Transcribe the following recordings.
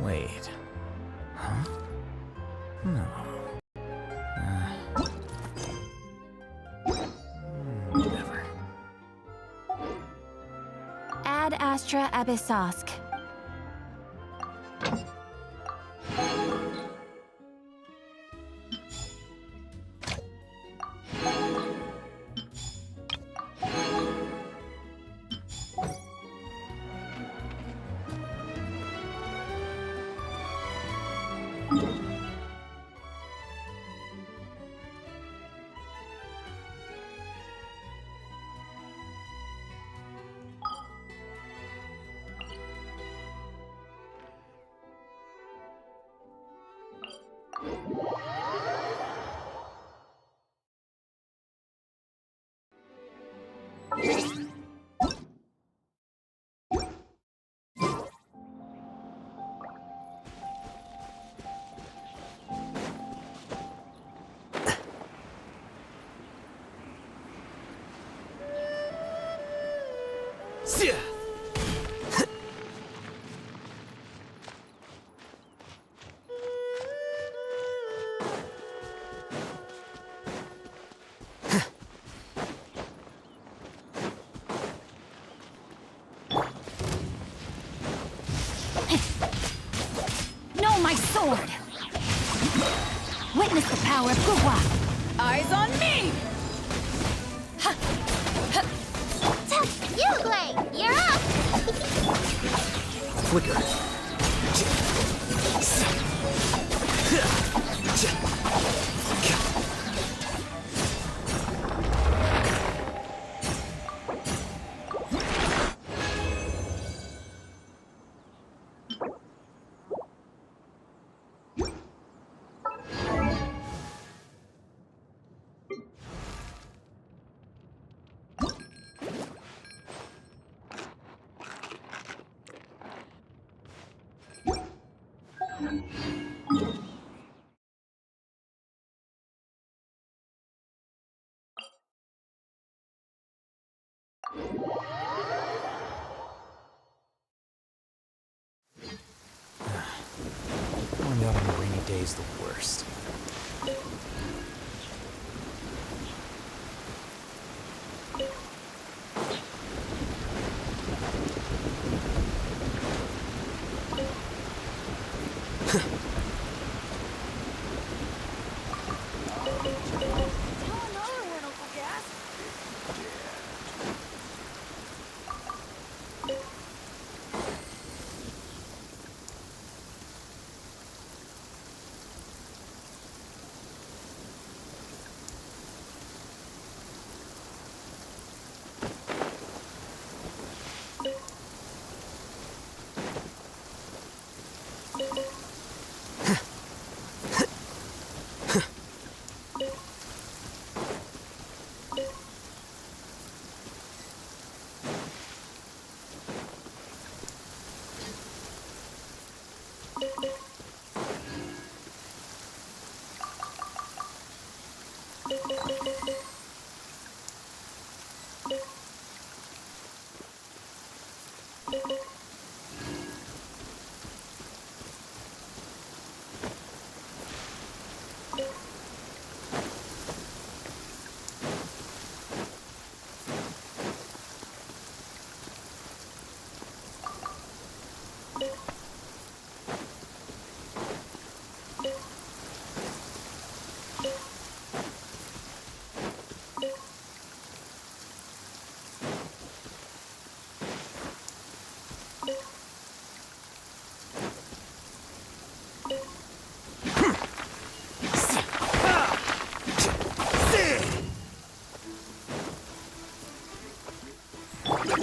Wait. Huh? No. Whatever. Ad Astra Abyssosk. No, my sword! Witness the power of Guhua! Eyes on me! Uglay, you're up! Flicker. Going out on a rainy day is the worst.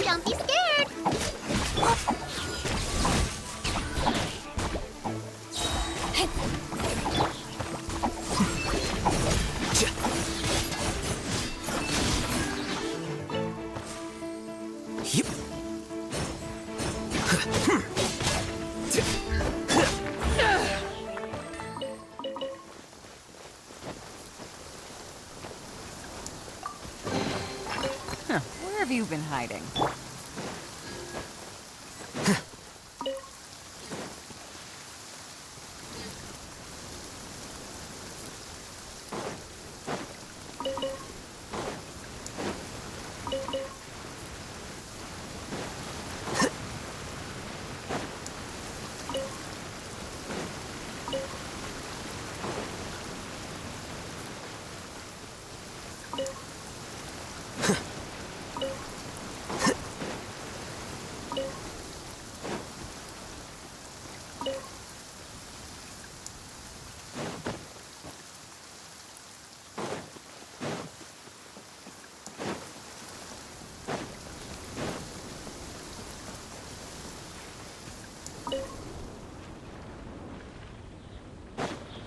Don't be scared! Where have you been hiding?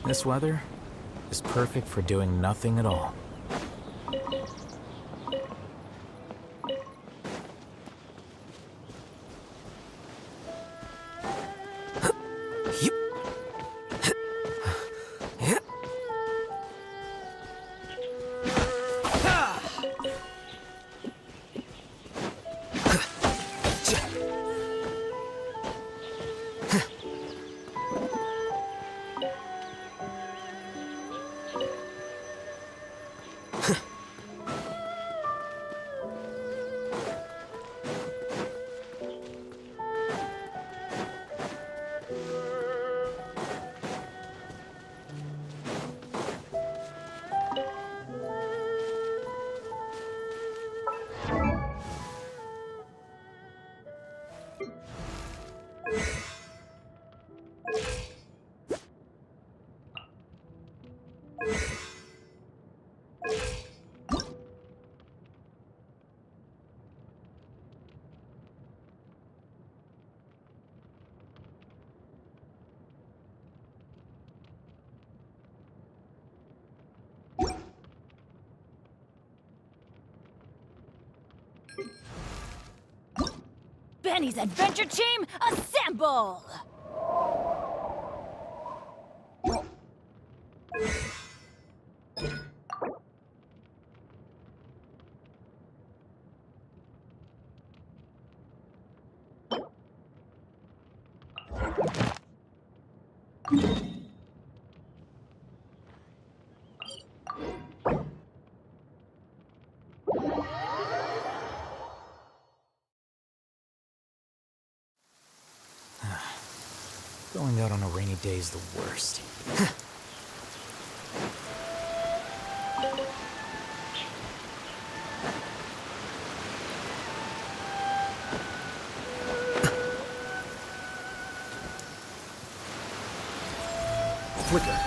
This weather is perfect for doing nothing at all. Benny's adventure team, assemble! Going out on a rainy day is the worst. Flicker.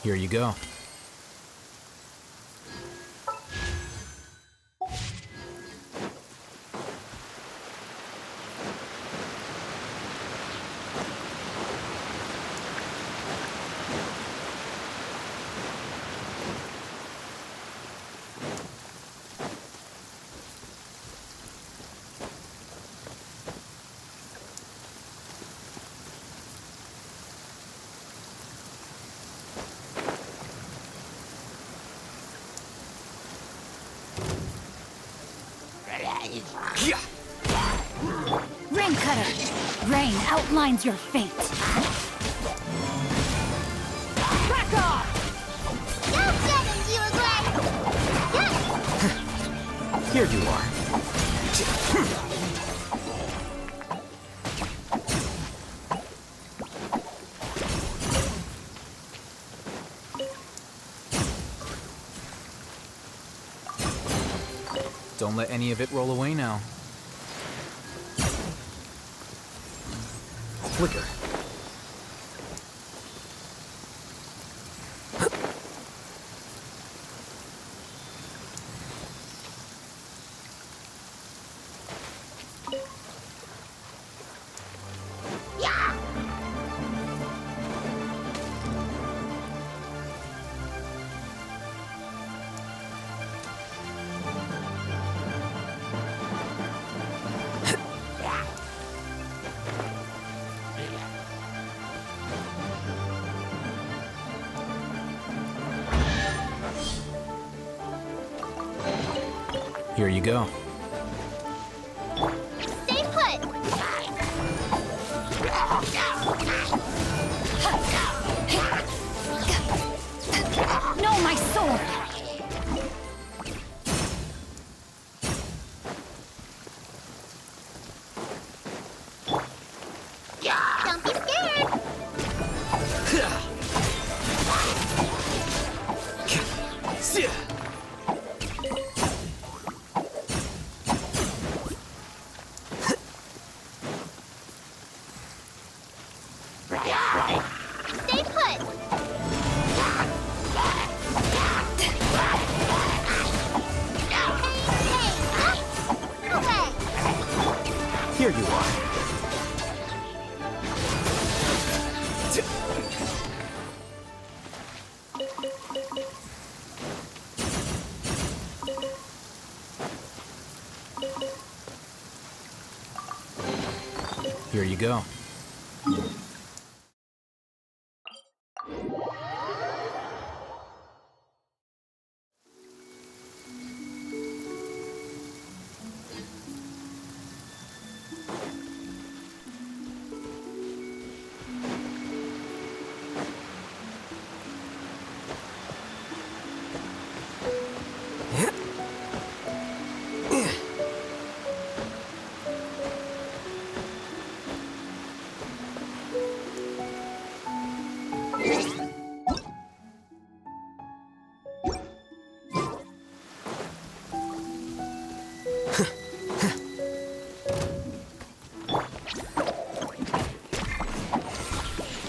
Here you go. Rain Cutter! Rain outlines your fate! Back off! No sudden, you again! Here you are. Don't let any of it roll away now. Flicker. Here you go. Stay put. No, my sword! Don't be scared. Stay put. Hey, okay. Here you are. Here you go.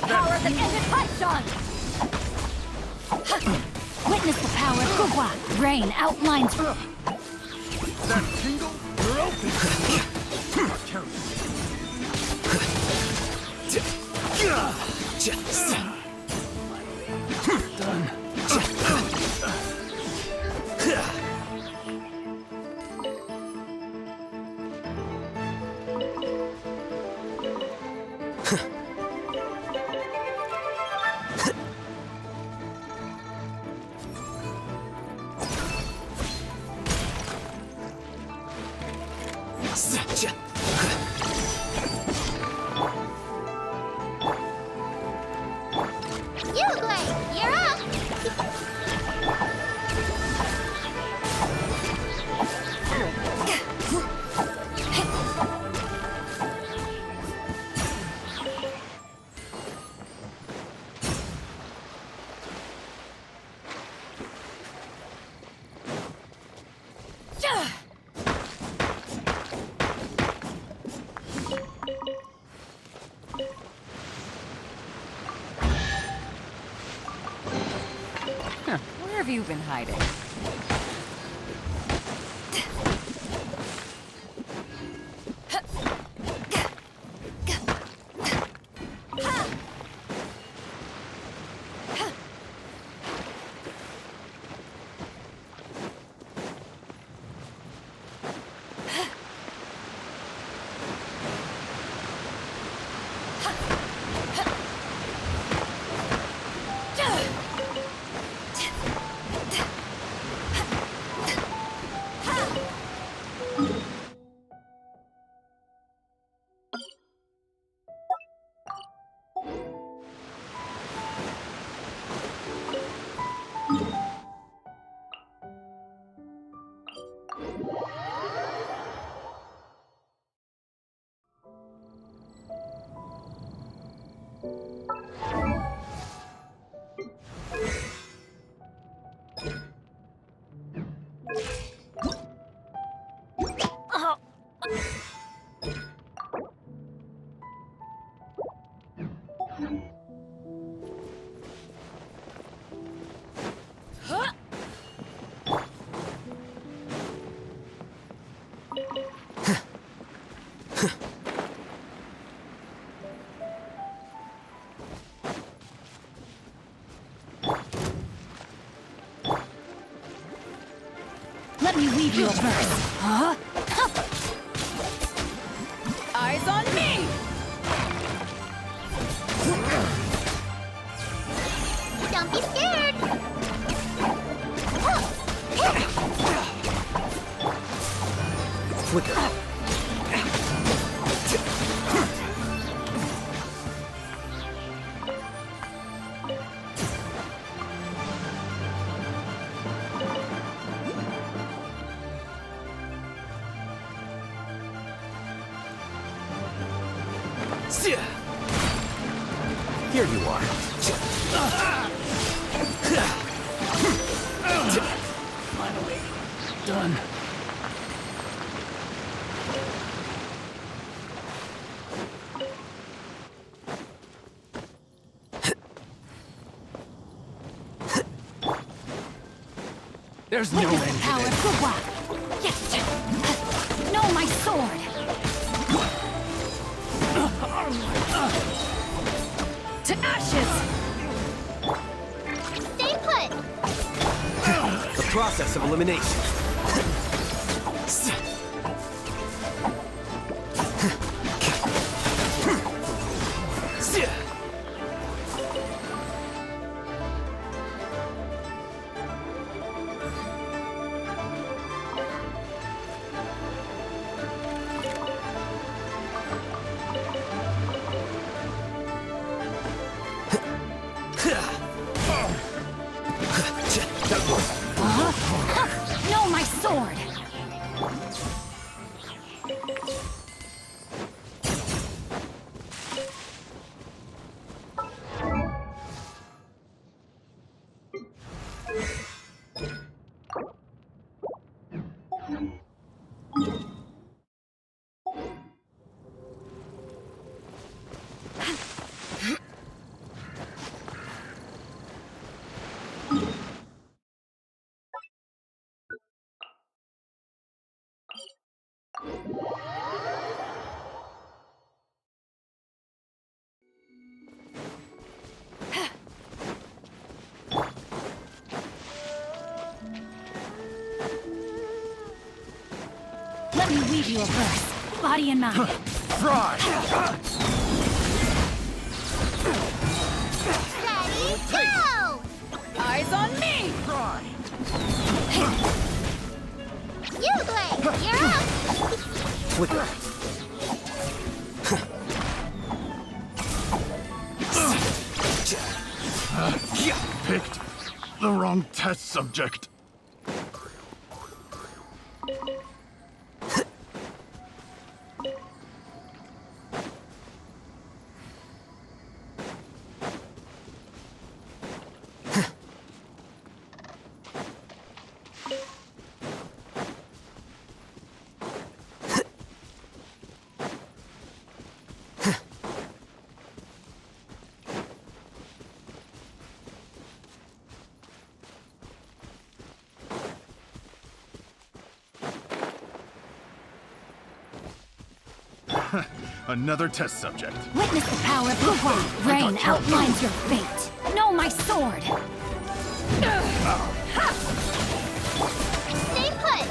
Power of the ended Python! Witness the power of Gugwa! Rain outlines... That tingle? You're open! You, Clay, you're up. Where have you been hiding? Let me weave you a verse. Huh? Eyes on me! Don't be scared. Here you are. Finally done. There's no Witness end the to power this. of Gugwa. Yes. No, my sword. To ashes. Stay put. The process of elimination. No, my sword. Let me weave you a verse, body and mind. Fry! Ready, go! Eyes on me! Fry! You, Blade, you're up! Flicker. Picked the wrong test subject. Another test subject. Witness the power of Gugwa. Rain outlines your fate. No, my sword. Stay put!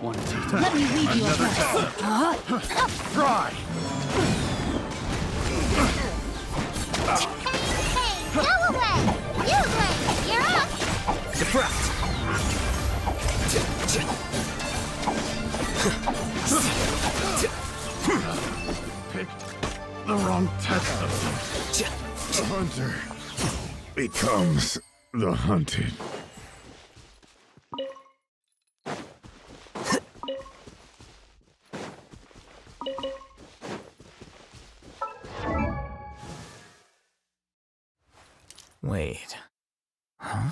One, two, Let me weave you a Another verse. Fry! Hey, go away! You, Blade, you're up! Deflect. Picked the wrong test subject. The hunter becomes the hunted. Wait. Huh?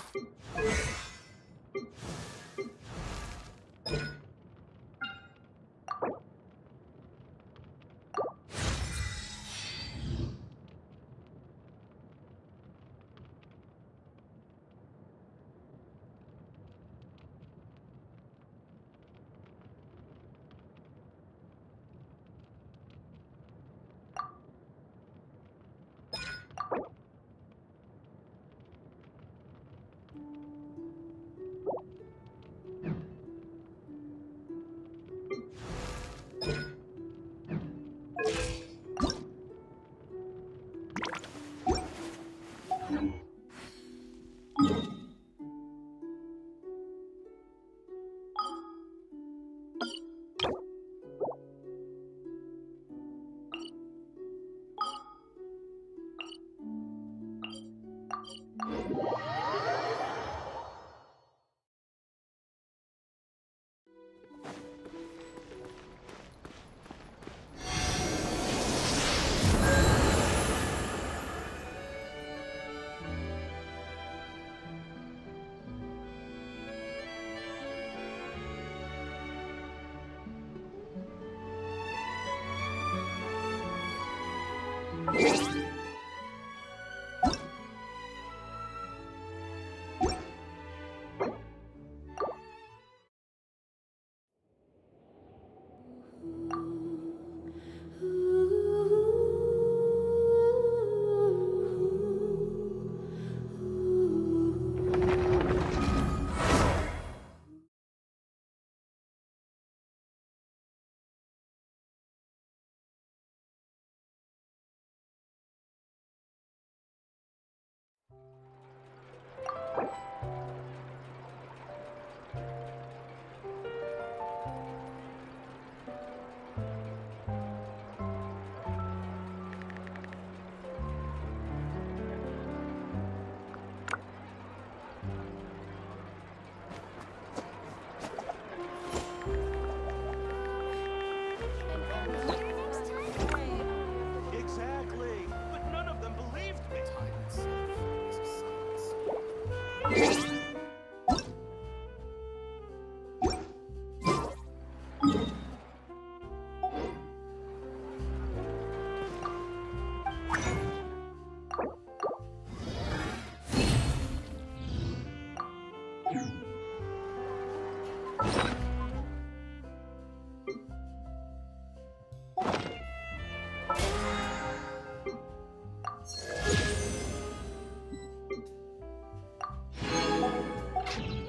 Exactly. But none of them believed me.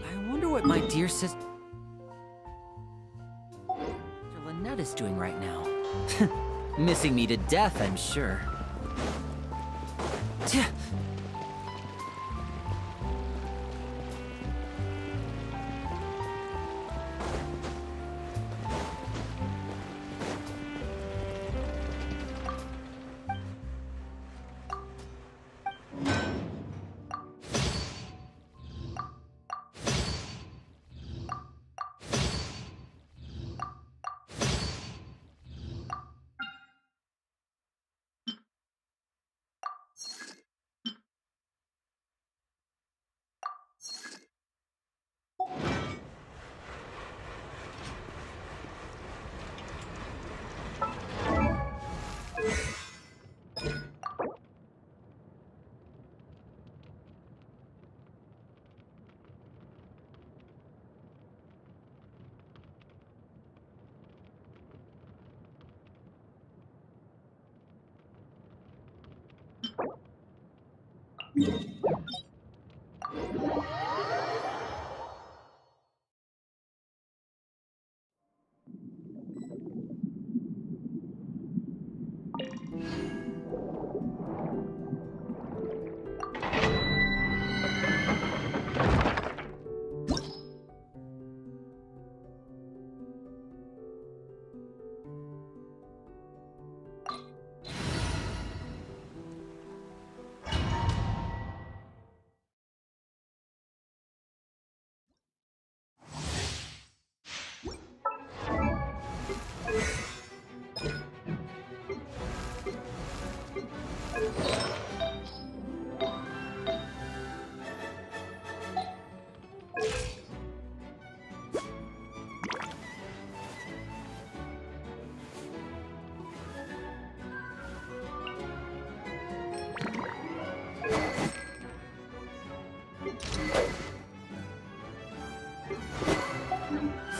I wonder what my dear sister Lynette is doing right now. Missing me to death, I'm sure. Tch.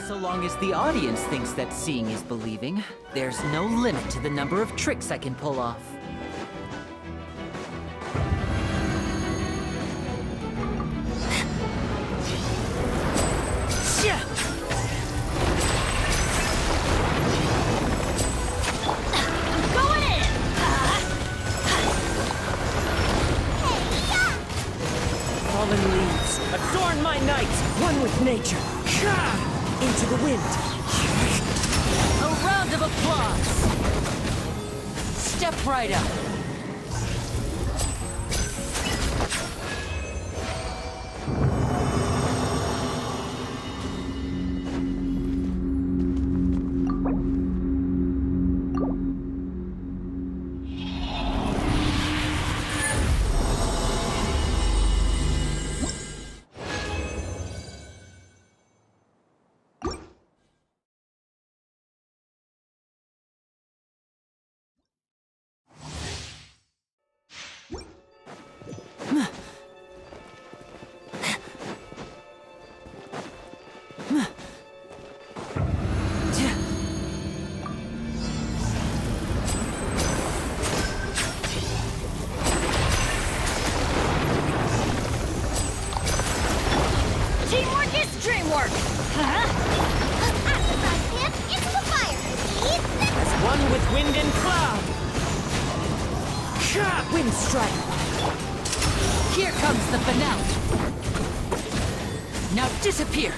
So long as the audience thinks that seeing is believing, there's no limit to the number of tricks I can pull off. Fallen leaves, adorn my night, one with nature. Into the wind. A round of applause! Step right up. Teamwork is dreamwork! Afterlife pit into the fire. Eat this. As one with wind and cloud. Wind strike. Here comes the finale. Now disappear.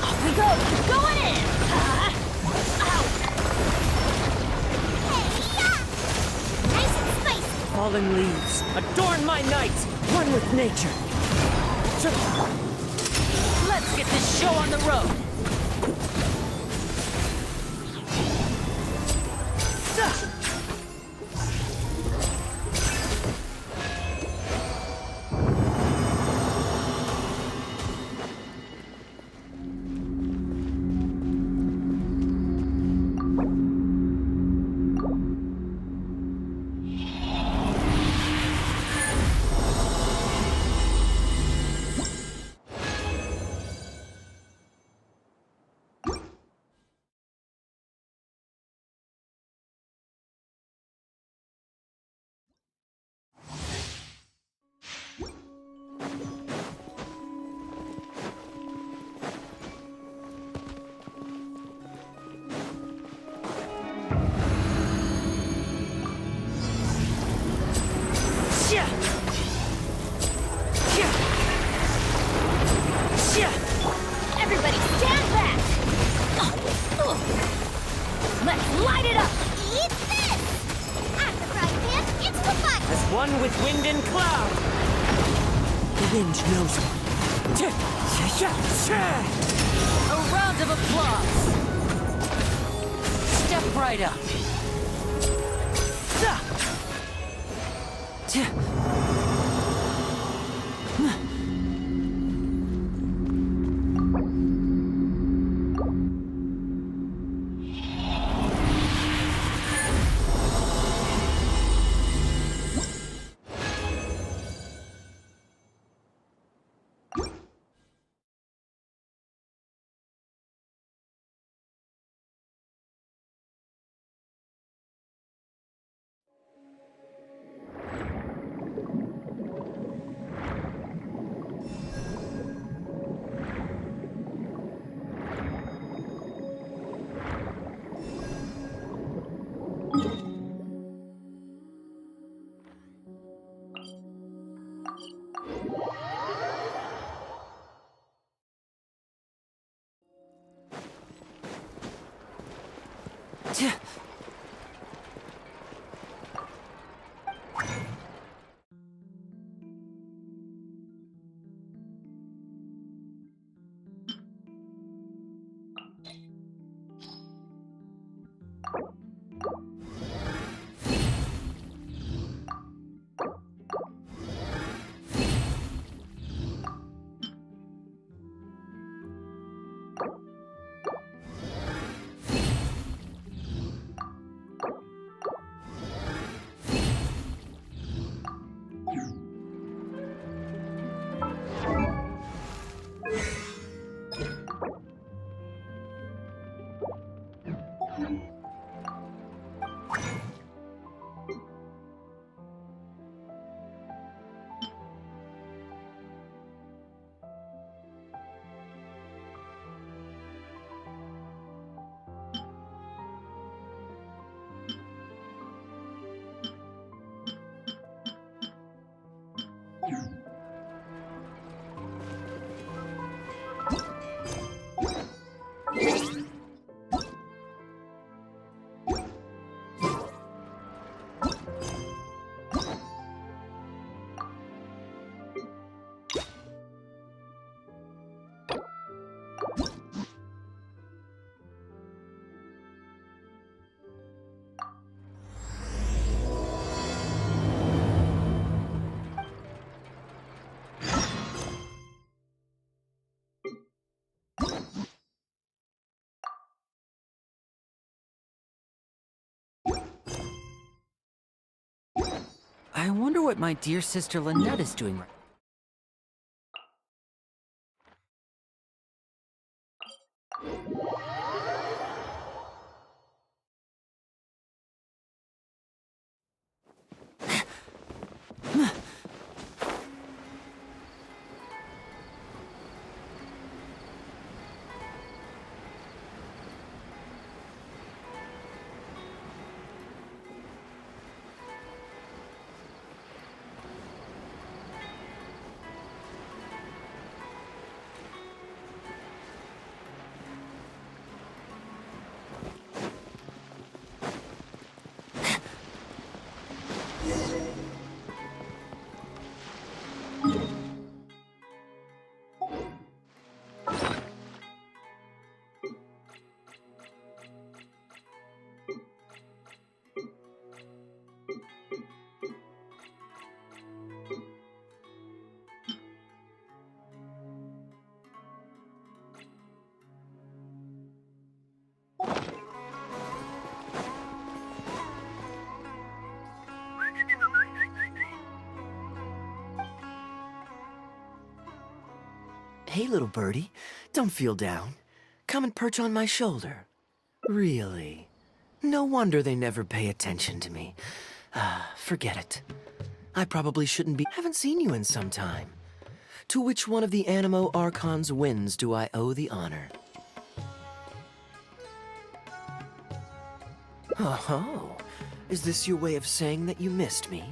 Off we go! Going in! Ow! Hey, yeah. Nice and spicy. Fallen leaves, adorn my night, one with nature. Let's get this show on the road. Everybody stand back! Let's light it up! Eat this. Afterlife pit into the fire. As one with wind and cloud. The wind knows me. A round of applause. Step right up. I wonder what my dear sister Lynette is doing right. Hey, little birdie, don't feel down. Come and perch on my shoulder. Really? No wonder they never pay attention to me. Forget it. I probably shouldn't be... Haven't seen you in some time. To which one of the Animo Archon's winds do I owe the honor? Oh, is this your way of saying that you missed me?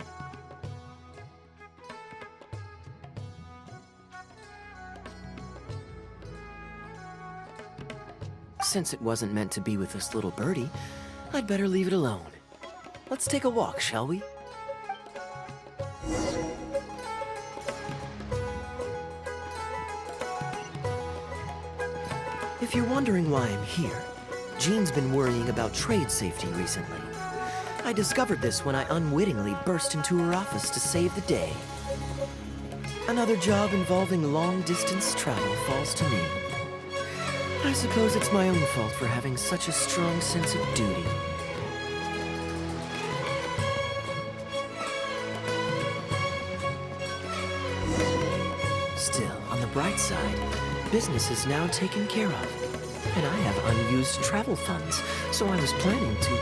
Since it wasn't meant to be with this little birdie, I'd better leave it alone. Let's take a walk, shall we? If you're wondering why I'm here, Jean's been worrying about trade safety recently. I discovered this when I unwittingly burst into her office to save the day. Another job involving long-distance travel falls to me. I suppose it's my own fault for having such a strong sense of duty. Still, on the bright side, business is now taken care of, and I have unused travel funds, so I was planning to...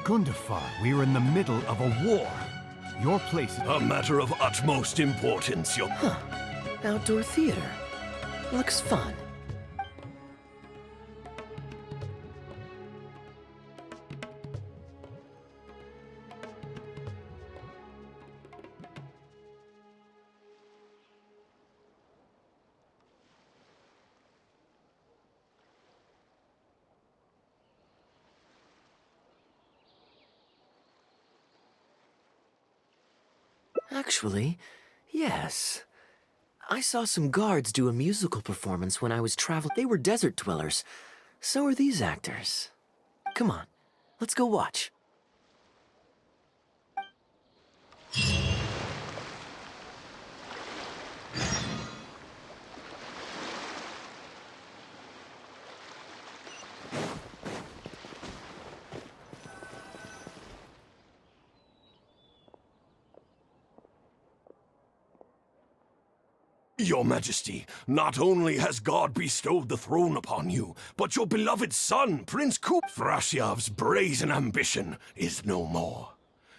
Gundafar, we're in the middle of a war. Your place is a matter of utmost importance, your... Huh. Outdoor theater. Looks fun. Actually, yes. I saw some guards do a musical performance when I was traveling. They were desert dwellers. So are these actors. Come on, let's go watch. Your Majesty, not only has God bestowed the throne upon you, but your beloved son, Prince Thrashyav's brazen ambition is no more.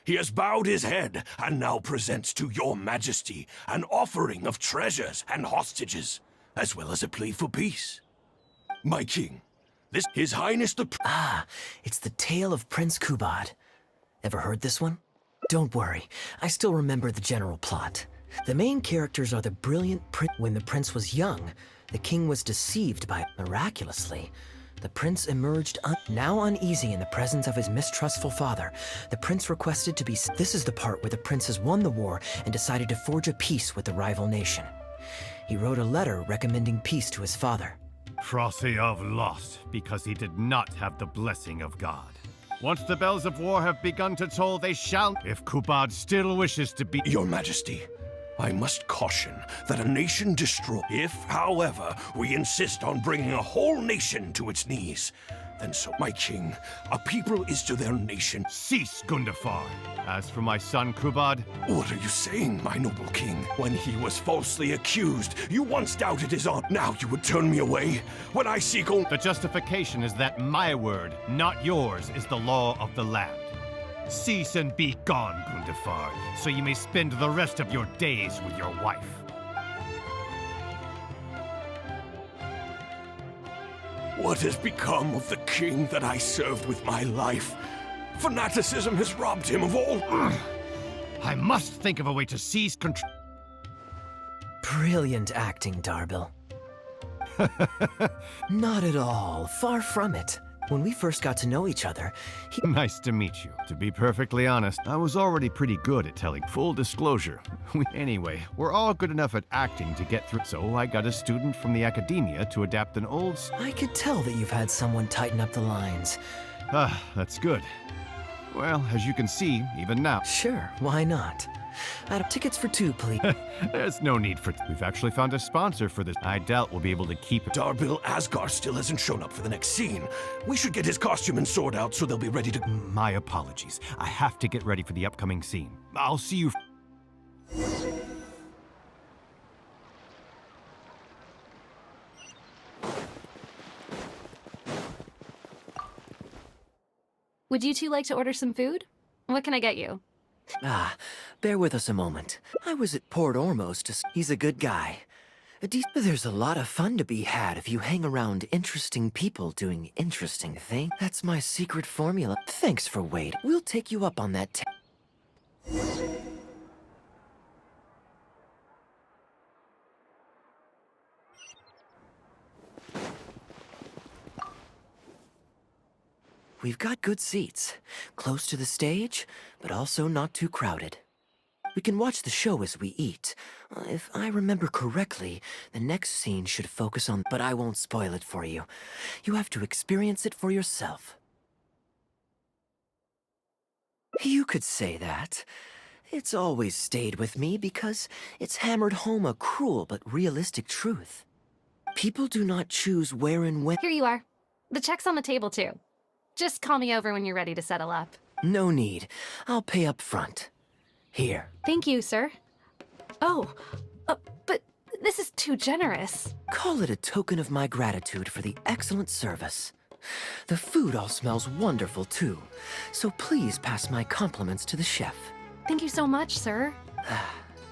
He has bowed his head and now presents to your Majesty an offering of treasures and hostages, as well as a plea for peace. My king, this His Highness the It's the tale of Prince Kubad. Ever heard this one? Don't worry, I still remember the general plot. The main characters are the brilliant prince. When the prince was young, the king was deceived by miraculously. The prince emerged now uneasy in the presence of his mistrustful father. The prince requested to be. This is the part where the prince has won the war and decided to forge a peace with the rival nation. He wrote a letter recommending peace to his father. Frasyav lost because he did not have the blessing of God. Once the bells of war have begun to toll, they shall. If Kubad still wishes to be. Your Majesty, I must caution that a nation destroy. If, however, we insist on bringing a whole nation to its knees, then so, my king, a people is to their nation. Cease, Gundafar. As for my son Kubad, What are you saying, my noble king? When he was falsely accused, you once doubted his honor. Now you would turn me away? When I seek only. the justification is that my word, not yours, is the law of the land. Cease and be gone, Gundafar, so you may spend the rest of your days with your wife. What has become of the king that I served with my life? Fanaticism has robbed him of all. I must think of a way to seize control. Brilliant acting, Darbil. Not at all. Far from it. When we first got to know each other, Nice to meet you. To be perfectly honest, I was already pretty good at telling. Full disclosure. Anyway, we're all good enough at acting to get through, so I got a student from the academia to adapt an old. I could tell that you've had someone tighten up the lines. That's good. Well, as you can see, even now. Sure, why not? Out of tickets for two, please. There's no need for. We've actually found a sponsor for this. I doubt we'll be able to keep it. Darbil Asgar still hasn't shown up for the next scene. We should get his costume and sword out so they'll be ready to. My apologies. I have to get ready for the upcoming scene. I'll see you. Would you two like to order some food? What can I get you? Bear with us a moment. I was at Port Ormos to. He's a good guy. There's a lot of fun to be had if you hang around interesting people doing interesting things. That's my secret formula. Thanks for waiting. We'll take you up on that. We've got good seats, close to the stage, but also not too crowded. We can watch the show as we eat. If I remember correctly, the next scene should focus on, but I won't spoil it for you. You have to experience it for yourself. You could say that. It's always stayed with me because it's hammered home a cruel but realistic truth. People do not choose where and when. Here you are. The check's on the table, too. Just call me over when you're ready to settle up. No need. I'll pay up front. Here. Thank you, sir. Oh, but this is too generous. Call it a token of my gratitude for the excellent service. The food all smells wonderful, too. So please pass my compliments to the chef. Thank you so much, sir.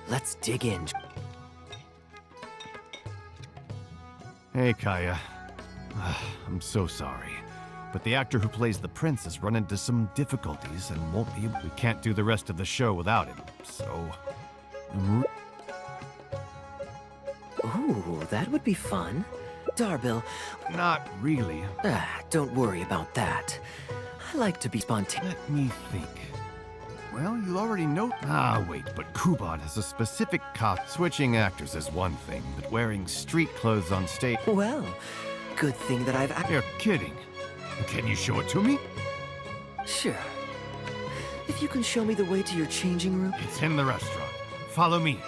Let's dig in. Hey, Kaya. I'm so sorry. But the actor who plays the prince has run into some difficulties and won't be able. We can't do the rest of the show without him, so. Ooh, that would be fun. Darbil. Not really. Don't worry about that. I like to be spontaneous. Let me think. Well, you already know. Ah, wait, but Kubot has a specific cop. Switching actors is one thing, but wearing street clothes on stage. Well, good thing that I've... You're kidding. Can you show it to me? Sure. If you can show me the way to your changing room... It's in the restaurant. Follow me.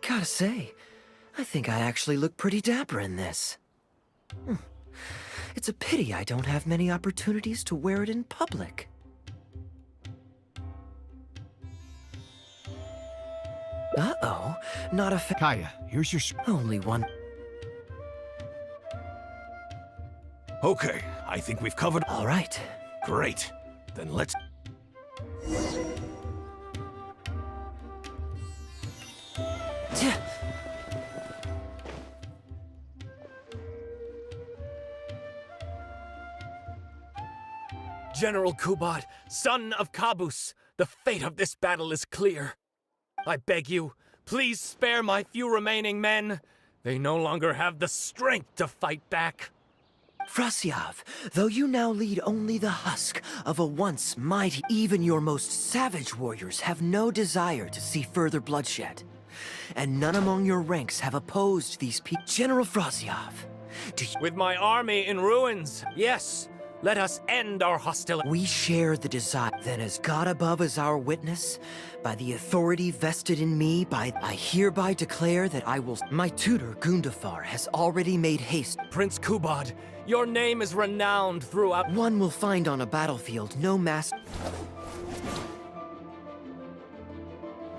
Gotta say, I think I actually look pretty dapper in this. It's a pity I don't have many opportunities to wear it in public. Uh-oh, not a Kaya, here's your... Only one. Okay, I think we've covered... All right. Great. Then let's... General Kubot, son of Kabus, the fate of this battle is clear. I beg you, please spare my few remaining men. They no longer have the strength to fight back. Frasyav, though you now lead only the husk of a once mighty, even your most savage warriors have no desire to see further bloodshed. And none among your ranks have opposed these people. General Frasyav, do you... With my army in ruins, yes. Let us end our hostility. We share the desire. Then as God above is our witness, by the authority vested in me, I hereby declare that I will... My tutor, Gundafar, has already made haste. Prince Kubot, your name is renowned throughout... One will find on a battlefield no mass...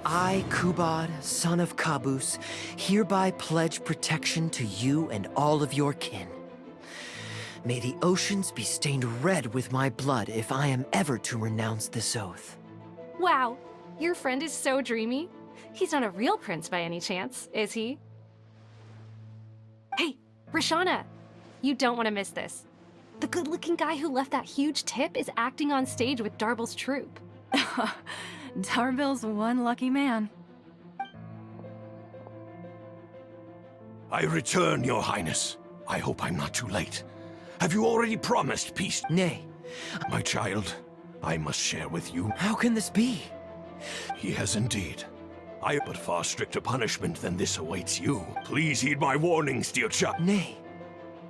I, Kubot, son of Kabus, hereby pledge protection to you and all of your kin. May the oceans be stained red with my blood if I am ever to renounce this oath. Wow, your friend is so dreamy. He's not a real prince by any chance, is he? Hey, Rashana, you don't want to miss this. The good-looking guy who left that huge tip is acting on stage with Darbel's troupe. Darbel's one lucky man. I return, Your Highness. I hope I'm not too late. Have you already promised peace? Nay. My child, I must share with you. How can this be? He has indeed. But far stricter punishment than this awaits you. Please heed my warnings, dear child. Nay.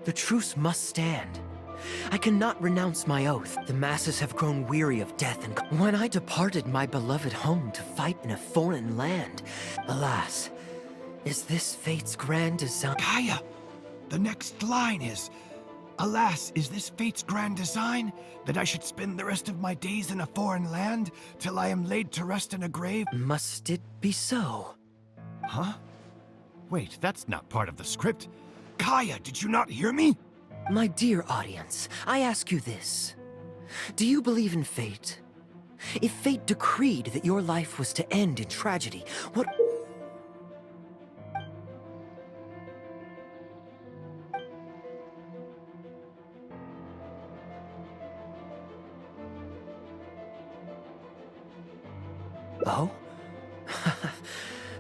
The truce must stand. I cannot renounce my oath. The masses have grown weary of death, and when I departed my beloved home to fight in a foreign land, alas, is this fate's grand design? Kaya! The next line is... Alas, is this fate's grand design, that I should spend the rest of my days in a foreign land, till I am laid to rest in a grave? Must it be so? Huh? Wait, that's not part of the script. Kaya, did you not hear me? My dear audience, I ask you this. Do you believe in fate? If fate decreed that your life was to end in tragedy, what... Oh?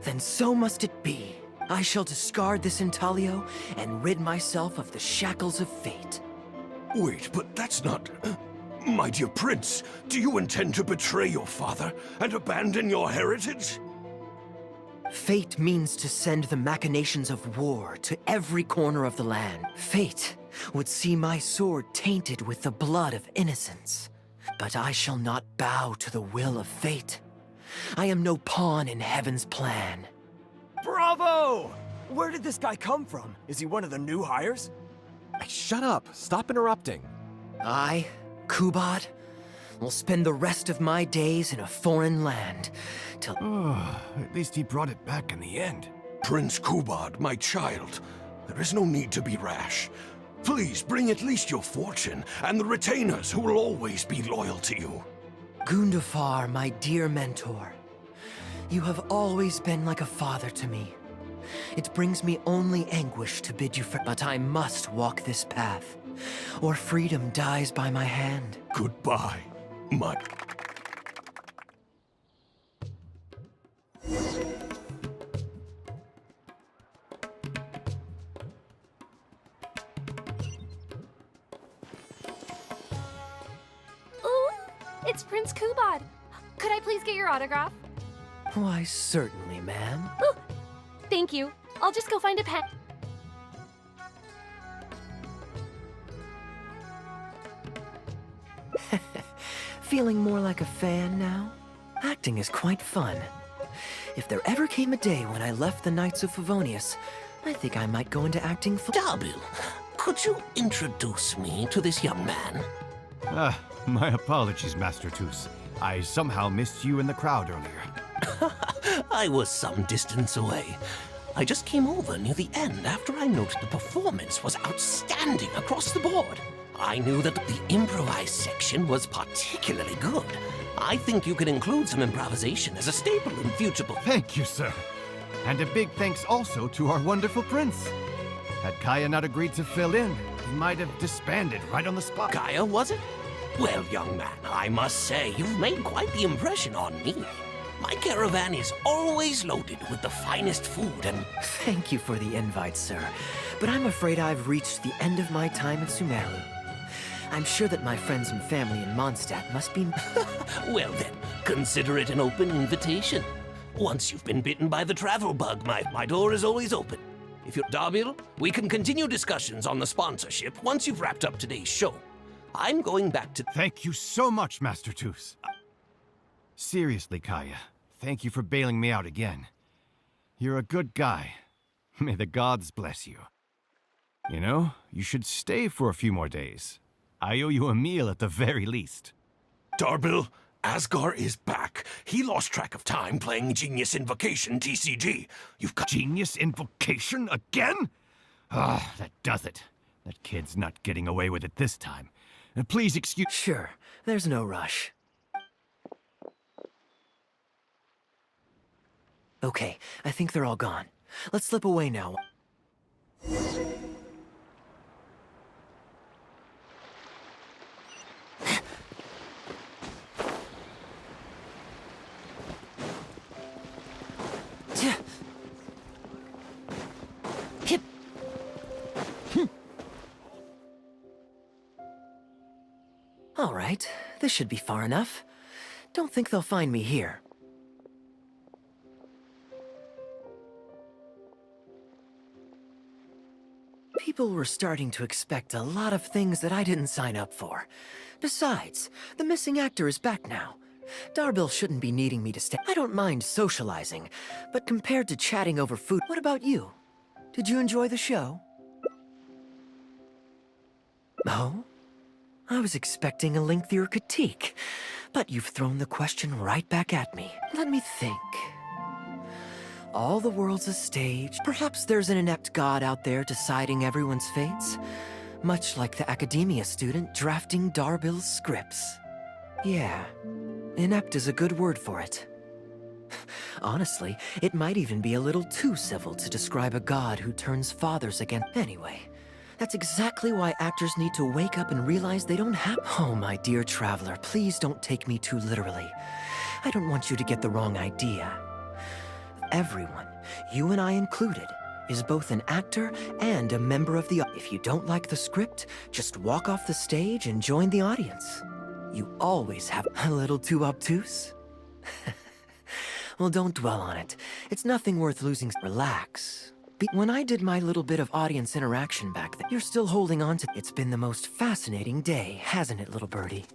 Then so must it be. I shall discard this intaglio and rid myself of the shackles of fate. Wait, but that's not... My dear prince, do you intend to betray your father and abandon your heritage? Fate means to send the machinations of war to every corner of the land. Fate would see my sword tainted with the blood of innocents. But I shall not bow to the will of fate. I am no pawn in heaven's plan. Bravo! Where did this guy come from? Is he one of the new hires? Hey, shut up. Stop interrupting. I, Kubot, will spend the rest of my days in a foreign land till... Oh, at least he brought it back in the end. Prince Kubot, my child, there is no need to be rash. Please bring at least your fortune and the retainers who will always be loyal to you. Gundafar, my dear mentor, you have always been like a father to me. It brings me only anguish to bid you but I must walk this path, or freedom dies by my hand. Goodbye, my... Ooh, it's Prince Kubad. Could I please get your autograph? Why, certainly, ma'am. Ooh, thank you. I'll just go find a pen. Feeling more like a fan now? Acting is quite fun. If there ever came a day when I left the Knights of Favonius, I think I might go into acting full. Darbil, could you introduce me to this young man? My apologies, Master Toos. I somehow missed you in the crowd earlier. I was some distance away. I just came over near the end after I noted the performance was outstanding across the board. I knew that the improvised section was particularly good. I think you could include some improvisation as a staple in future. Thank you, sir. And a big thanks also to our wonderful prince. Had Kaya not agreed to fill in, he might have disbanded right on the spot. Kaya, was it? Well, young man, I must say you've made quite the impression on me. My caravan is always loaded with the finest food and... Thank you for the invite, sir. But I'm afraid I've reached the end of my time in Sumeru. I'm sure that my friends and family in Mondstadt must be... Well then, consider it an open invitation. Once you've been bitten by the travel bug, my door is always open. If you're Darbil, we can continue discussions on the sponsorship once you've wrapped up today's show. I'm going back to... Thank you so much, Master Toos. Seriously, Kaya, thank you for bailing me out again. You're a good guy. May the gods bless you. You know, you should stay for a few more days. I owe you a meal at the very least. Darbil, Asgar is back. He lost track of time playing Genius Invocation TCG. You've got... Genius Invocation again? Ah, that does it. That kid's not getting away with it this time. Please excuse... Sure, there's no rush. Okay, I think they're all gone. Let's slip away now. All right, this should be far enough. Don't think they'll find me here. People were starting to expect a lot of things that I didn't sign up for. Besides, the missing actor is back now. Darbil shouldn't be needing me to stay. I don't mind socializing, but compared to chatting over food, what about you? Did you enjoy the show? Oh? I was expecting a lengthier critique, but you've thrown the question right back at me. Let me think. All the world's a stage. Perhaps there's an inept god out there deciding everyone's fates, much like the academia student drafting Darbil's scripts. Yeah, inept is a good word for it. Honestly, it might even be a little too civil to describe a god who turns fathers against... Anyway, that's exactly why actors need to wake up and realize they don't have... Oh, my dear traveler, please don't take me too literally. I don't want you to get the wrong idea. Everyone, you and I included, is both an actor and a member of the... If you don't like the script, just walk off the stage and join the audience. You always have a little too obtuse. Well, don't dwell on it. It's nothing worth losing. Relax. When I did my little bit of audience interaction back then, you're still holding on to... It's been the most fascinating day, hasn't it, little birdie?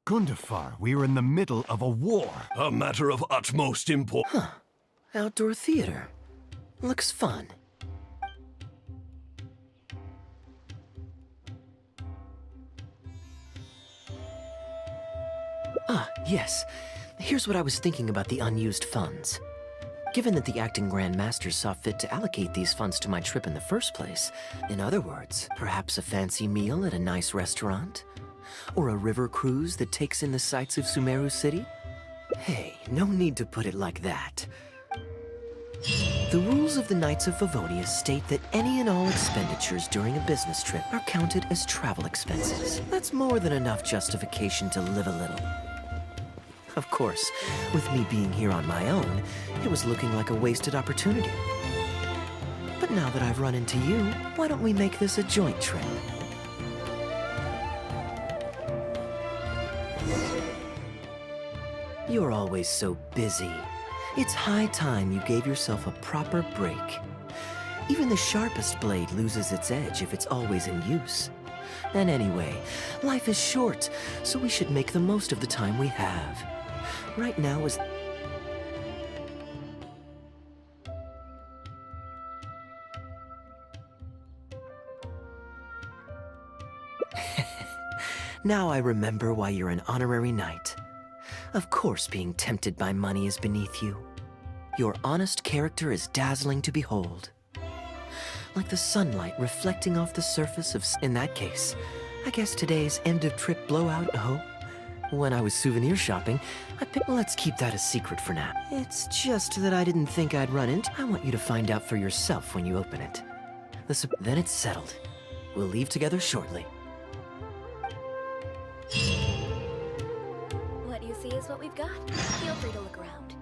Gundafar, we are in the middle of a war. A matter of utmost importance. Huh. Outdoor theater. Looks fun. Ah, yes. Here's what I was thinking about the unused funds. Given that the acting Grand Masters saw fit to allocate these funds to my trip in the first place, in other words, perhaps a fancy meal at a nice restaurant? Or a river cruise that takes in the sights of Sumeru City? Hey, no need to put it like that. The rules of the Knights of Favonia state that any and all expenditures during a business trip are counted as travel expenses. That's more than enough justification to live a little. Of course, with me being here on my own, it was looking like a wasted opportunity. But now that I've run into you, why don't we make this a joint trip? You're always so busy. It's high time you gave yourself a proper break. Even the sharpest blade loses its edge if it's always in use. And anyway, life is short, so we should make the most of the time we have. Right now is... Now I remember why you're an honorary knight. Of course being tempted by money is beneath you. Your honest character is dazzling to behold. Like the sunlight reflecting off the surface of... In that case, I guess today's end-of-trip blowout... Oh, when I was souvenir shopping, I picked... Let's keep that a secret for now. It's just that I didn't think I'd run into... I want you to find out for yourself when you open it. Then it's settled. We'll leave together shortly. What you see is what we've got. Feel free to look around.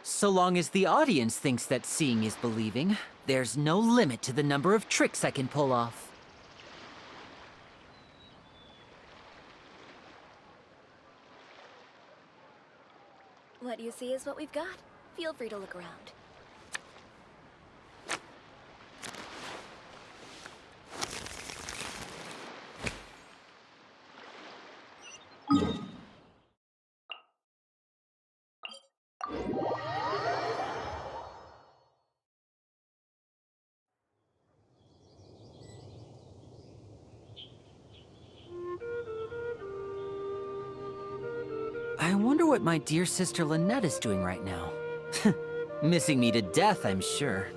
So long as the audience thinks that seeing is believing, there's no limit to the number of tricks I can pull off. What you see is what we've got. Feel free to look around. I wonder what my dear sister Lynette is doing right now. Missing me to death, I'm sure.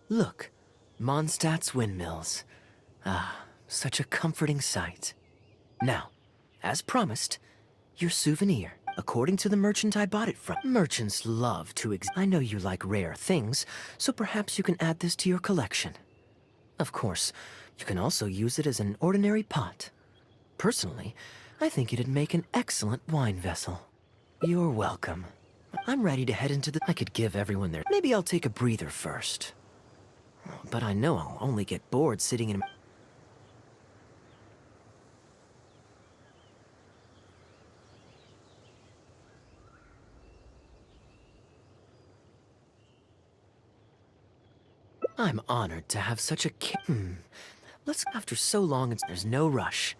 Look, Mondstadt's windmills. Ah, such a comforting sight. Now, as promised, your souvenir, according to the merchant I bought it from. Merchants love to I know you like rare things, so perhaps you can add this to your collection. Of course, you can also use it as an ordinary pot. Personally, I think it'd make an excellent wine vessel. You're welcome. I'm ready to head into the... I could give everyone their... Maybe I'll take a breather first. But I know I'll only get bored sitting in... I'm honored to have such a Let's... After so long, there's no rush.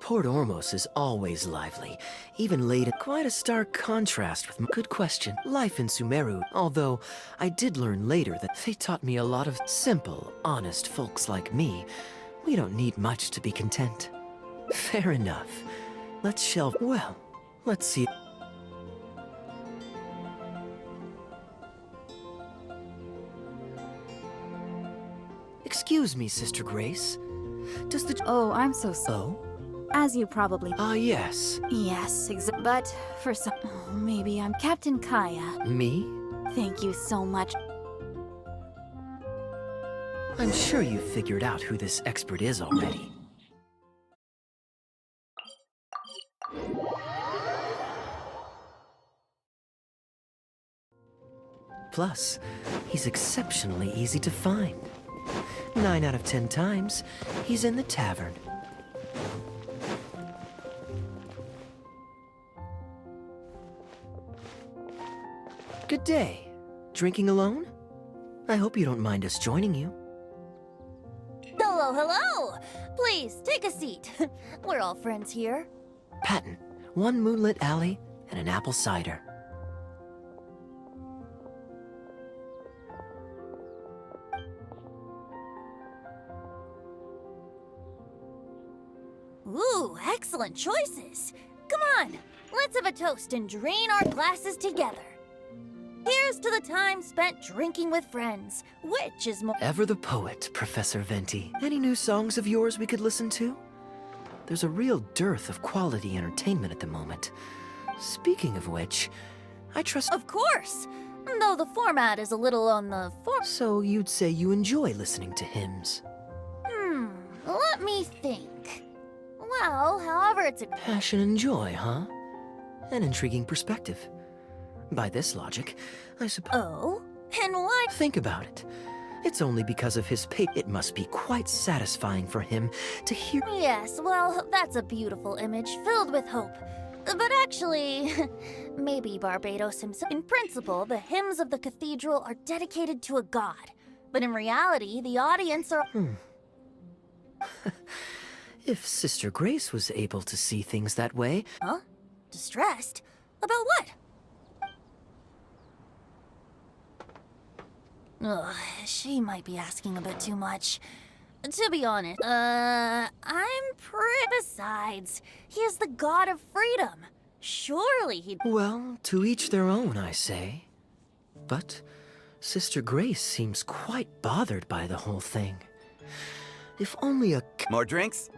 Port Ormos is always lively, even late at quite a stark contrast with... Good question. Life in Sumeru, although I did learn later that they taught me a lot of simple, honest folks like me. We don't need much to be content. Fair enough. Let's shelve. Well, let's see. Excuse me, Sister Grace. Does the... Oh, I'm so sorry. Oh? As you probably... Yes. Yes, but for some... Oh, maybe I'm Captain Kaya. Me? Thank you so much. I'm sure you've figured out who this expert is already. Plus, he's exceptionally easy to find. 9 out of 10 times, he's in the tavern. Good day. Drinking alone? I hope you don't mind us joining you. Hello, hello! Please, take a seat. We're all friends here. Patton, 1 moonlit alley and an apple cider. Ooh, excellent choices. Come on, let's have a toast and drain our glasses together. Here's to the time spent drinking with friends. Which is more... Ever the poet, Professor Venti. Any new songs of yours we could listen to? There's a real dearth of quality entertainment at the moment. Speaking of which, I trust... Of course! Though the format is a little on the So you'd say you enjoy listening to hymns? Let me think. Well, however it's a... Passion and joy, huh? An intriguing perspective. By this logic, I suppose... Oh? And why... Think about it. It's only because of his It must be quite satisfying for him to hear... Yes, well, that's a beautiful image filled with hope. But actually, maybe Barbados himself... In principle, the hymns of the cathedral are dedicated to a god. But in reality, the audience are... If Sister Grace was able to see things that way... Huh? Distressed? About what? Ugh, she might be asking a bit too much. To be honest, I'm Besides, he is the god of freedom. Surely he'd... Well, to each their own, I say. But Sister Grace seems quite bothered by the whole thing. If only a... More drinks?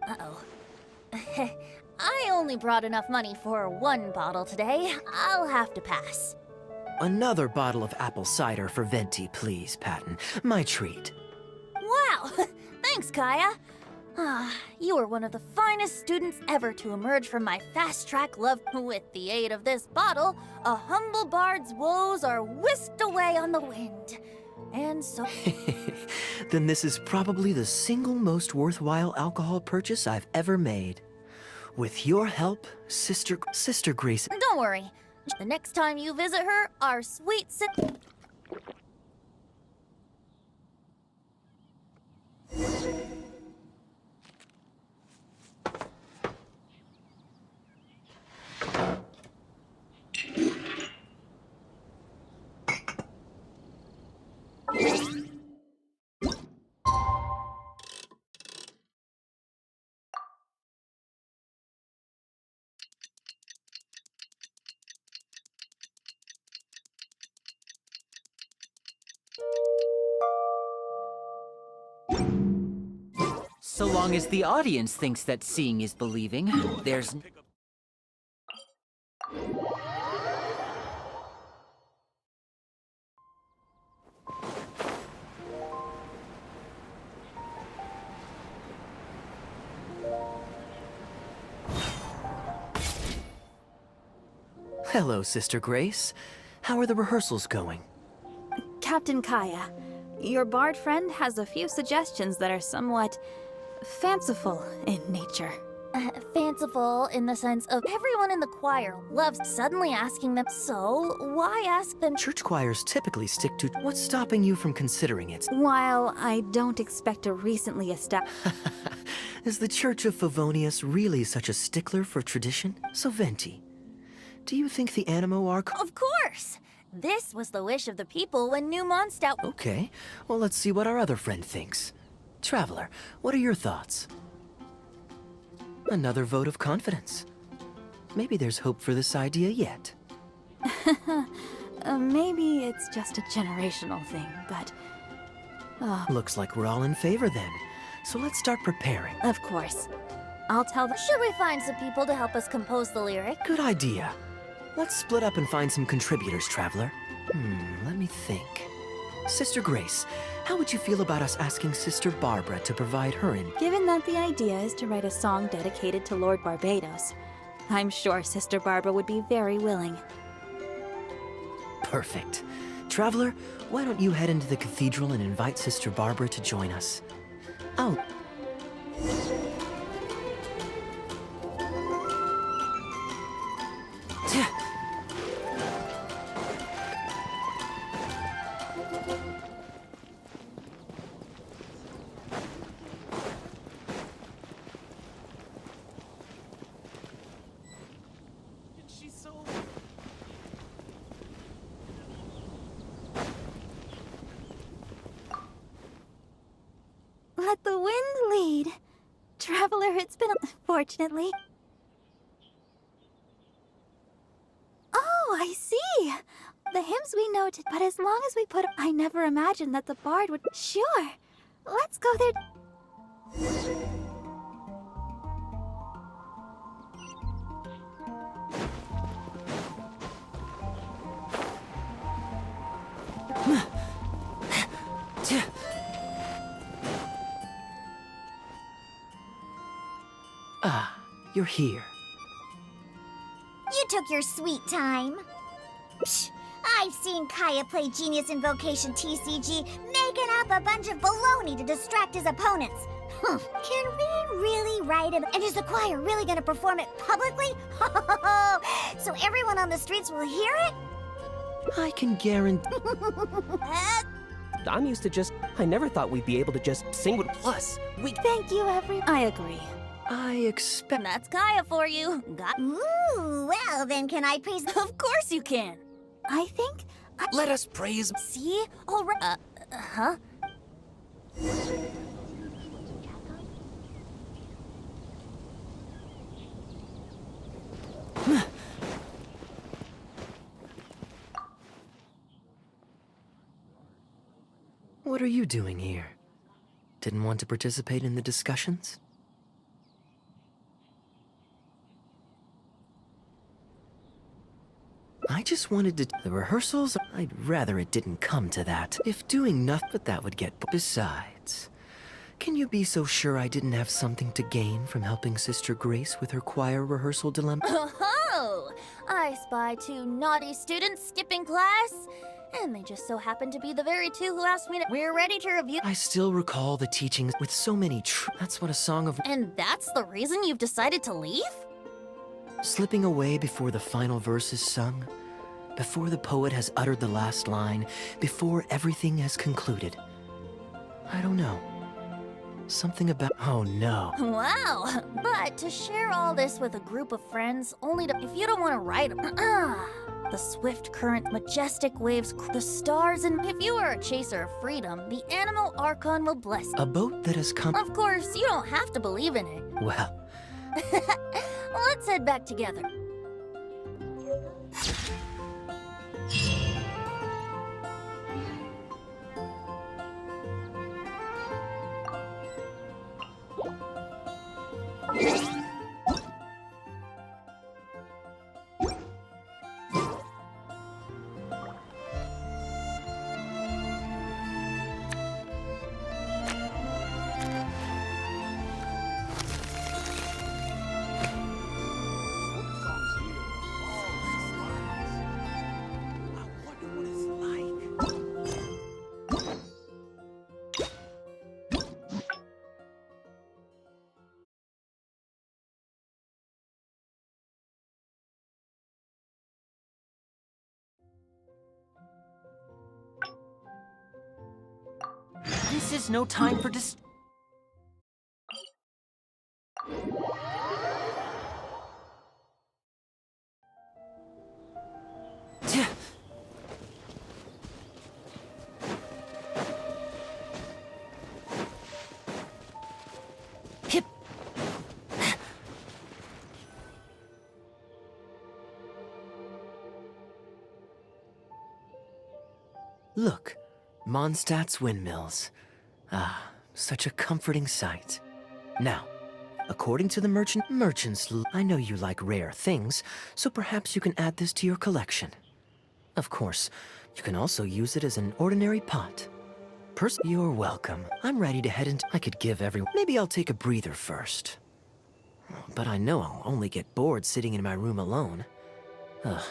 Uh-oh. I only brought enough money for 1 bottle today. I'll have to pass. Another bottle of apple cider for Venti, please, Patton. My treat. Wow! Thanks, Kaya. You are one of the finest students ever to emerge from my fast-track love. With the aid of this bottle, a humble bard's woes are whisked away on the wind. And so... Then this is probably the single most worthwhile alcohol purchase I've ever made. With your help, Sister Grace... Don't worry. The next time you visit her, our sweet So long as the audience thinks that seeing is believing, there's... Hello, Sister Grace. How are the rehearsals going? Captain Kaya, your bard friend has a few suggestions that are somewhat fanciful in nature. Fanciful in the sense of everyone in the choir loves suddenly asking them, so why ask them? Church choirs typically stick to... What's stopping you from considering it? While I don't expect a recently established... Is the Church of Favonius really such a stickler for tradition? So Venti, do you think the Animo are... Of course! This was the wish of the people when New Mondstadt... Okay, well let's see what our other friend thinks. Traveler, what are your thoughts? Another vote of confidence. Maybe there's hope for this idea yet. Maybe it's just a generational thing, but... Looks like we're all in favor then. So let's start preparing. Of course. I'll tell the... Should we find some people to help us compose the lyric? Good idea. Let's split up and find some contributors, Traveler. Let me think. Sister Grace, how would you feel about us asking Sister Barbara to provide her in? Given that the idea is to write a song dedicated to Lord Barbados, I'm sure Sister Barbara would be very willing. Perfect. Traveler, why don't you head into the cathedral and invite Sister Barbara to join us? Oh. Let the wind lead. Traveler, it's been fortunately. Oh, I see. The hymns we know, but as long as we put... I never imagined that the bard would... Sure. Let's go there. Ah, you're here. You took your sweet time. Psh, I've seen Kaya play Genius Invocation TCG, making up a bunch of baloney to distract his opponents. Can we really write him? And is the choir really gonna perform it publicly? So everyone on the streets will hear it? I can guarantee... I'm used to just... I never thought we'd be able to just sing with... Plus, we... Thank you, I agree. I expect... That's Kaya for you. Ooh, well then can I praise... Of course you can. I think... Let us praise... See? All right. Huh? What are you doing here? Didn't want to participate in the discussions? I just wanted to... The rehearsals? I'd rather it didn't come to that. If doing nothing, but that would get... Besides, can you be so sure I didn't have something to gain from helping Sister Grace with her choir rehearsal dilemma? Oh, I spy 2 naughty students skipping class, and they just so happen to be the very 2 who asked me to... We're ready to review... I still recall the teachings with so many That's what a song of... And that's the reason you've decided to leave? Slipping away before the final verse is sung, before the poet has uttered the last line, before everything has concluded. I don't know. Something about... Oh no. Wow, but to share all this with a group of friends, only to... If you don't want to write them... The swift current, majestic waves, the stars, and if you are a chaser of freedom, the animal Archon will bless you. A boat that has come... Of course, you don't have to believe in it. Well... Let's head back together. This is no time for Look, Mondstadt's windmills. Ah, such a comforting sight. Now, according to the merchants, I know you like rare things, so perhaps you can add this to your collection. Of course, you can also use it as an ordinary pot. You're welcome. I'm ready to head into... I could give everyone... Maybe I'll take a breather first. But I know I'll only get bored sitting in my room alone. Ugh.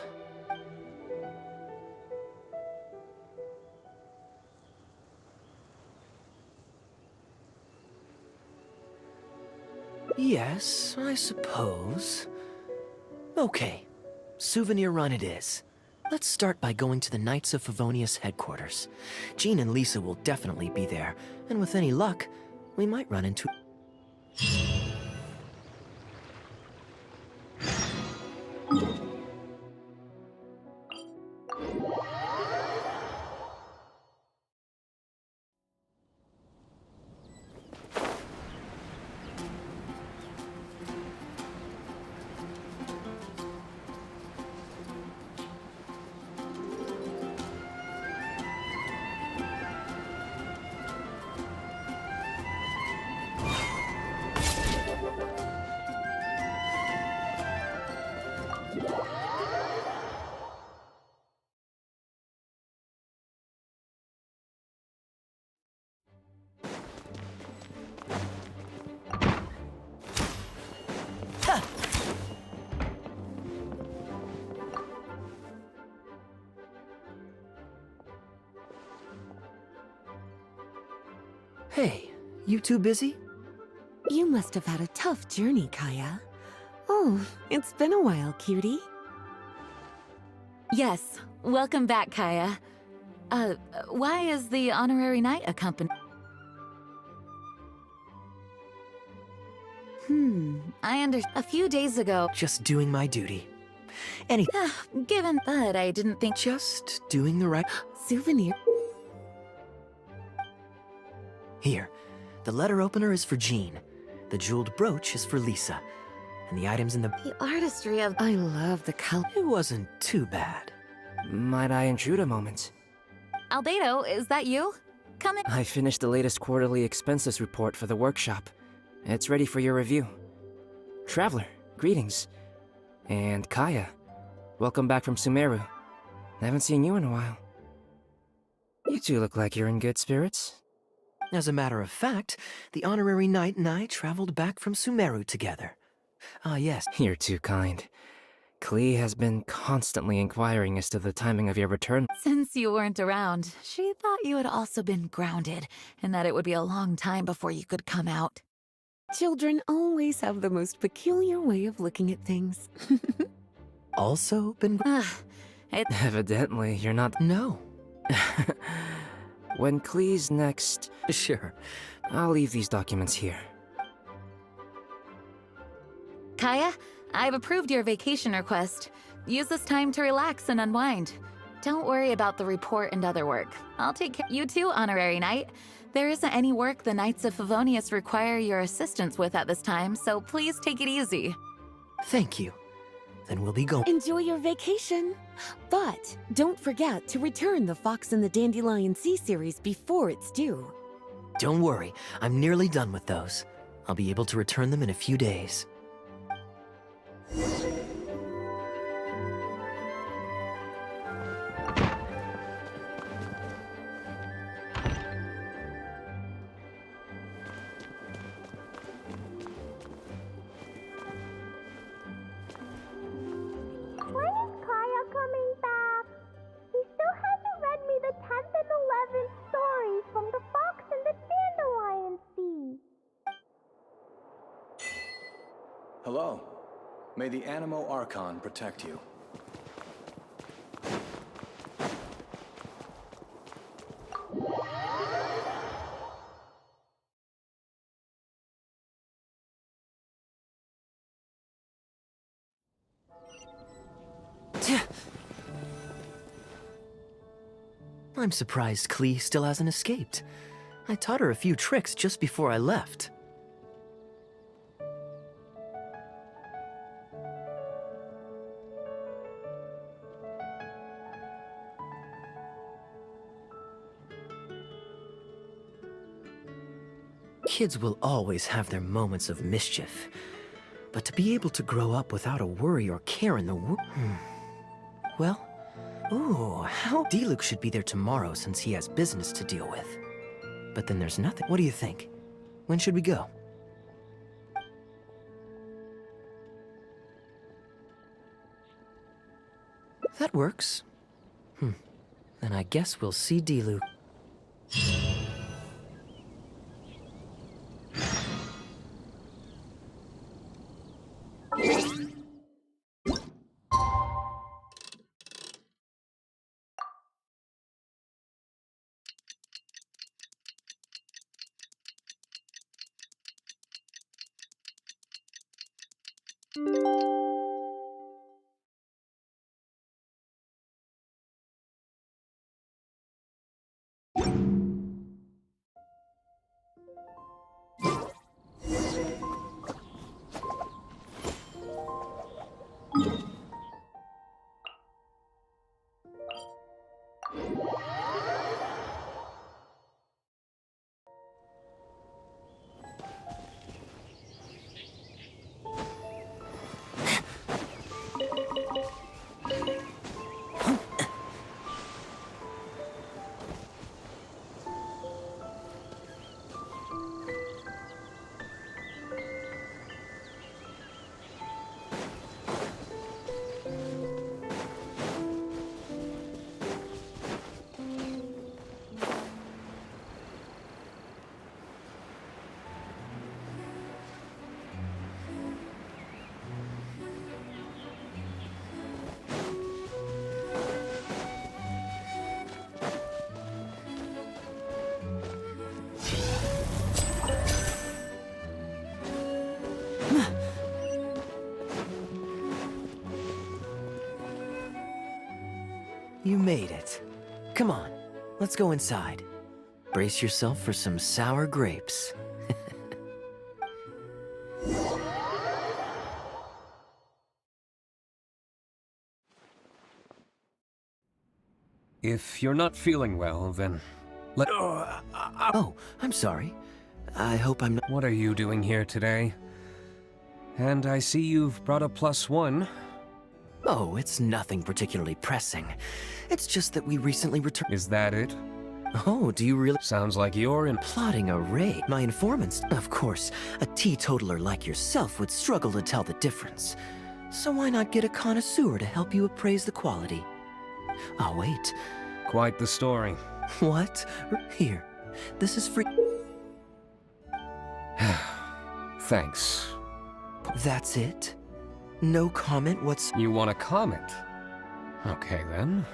Yes, I suppose. Okay, souvenir run it is. Let's start by going to the Knights of Favonius headquarters. Jean and Lisa will definitely be there, and with any luck, we might run into... Hey, you two busy? You must have had a tough journey, Kaya. Oh, it's been a while, cutie. Yes, welcome back, Kaya. Why is the honorary knight accompanied? I understand. A few days ago... Just doing my duty. Given that, I didn't think... Just doing the right... Souvenir? Here, the letter opener is for Jean. The jeweled brooch is for Lisa. And the items in the... The artistry of... I love the color. It wasn't too bad. Might I intrude a moment? Albedo, is that you? Come in. I finished the latest quarterly expenses report for the workshop. It's ready for your review. Traveler, greetings. And Kaya, welcome back from Sumeru. I haven't seen you in a while. You two look like you're in good spirits. As a matter of fact, the honorary knight and I traveled back from Sumeru together. Ah, yes. You're too kind. Klee has been constantly inquiring as to the timing of your return. Since you weren't around, she thought you had also been grounded, and that it would be a long time before you could come out. Children always have the most peculiar way of looking at things. Also been... Evidently, you're not... No. When Klee's next... Sure. I'll leave these documents here. Kaya, I've approved your vacation request. Use this time to relax and unwind. Don't worry about the report and other work. I'll take care. You too, honorary knight. There isn't any work the Knights of Favonius require your assistance with at this time, so please take it easy. Thank you. Then we'll be going. Enjoy your vacation. But don't forget to return the Fox and the Dandelion Sea series before it's due. Don't worry, I'm nearly done with those. I'll be able to return them in a few days. Hello. May the Animo Archon protect you. I'm surprised Klee still hasn't escaped. I taught her a few tricks just before I left. Kids will always have their moments of mischief. But to be able to grow up without a worry or care in the world... Well, ooh, how... Diluc should be there tomorrow since he has business to deal with. But then there's nothing. What do you think? When should we go? That works. Then I guess we'll see Diluc. You made it. Come on, let's go inside. Brace yourself for some sour grapes. If you're not feeling well, then Oh, I'm sorry. I hope I'm not... What are you doing here today? And I see you've brought a +1. Oh, it's nothing particularly pressing. It's just that we recently returned... Is that it? Oh, do you really... Sounds like you're in... Plotting a raid. My informants... Of course, a teetotaler like yourself would struggle to tell the difference. So why not get a connoisseur to help you appraise the quality? Oh, wait. Quite the story. What? Here. This is for... Thanks. That's it? No comment what's... You want a comment? Okay, then.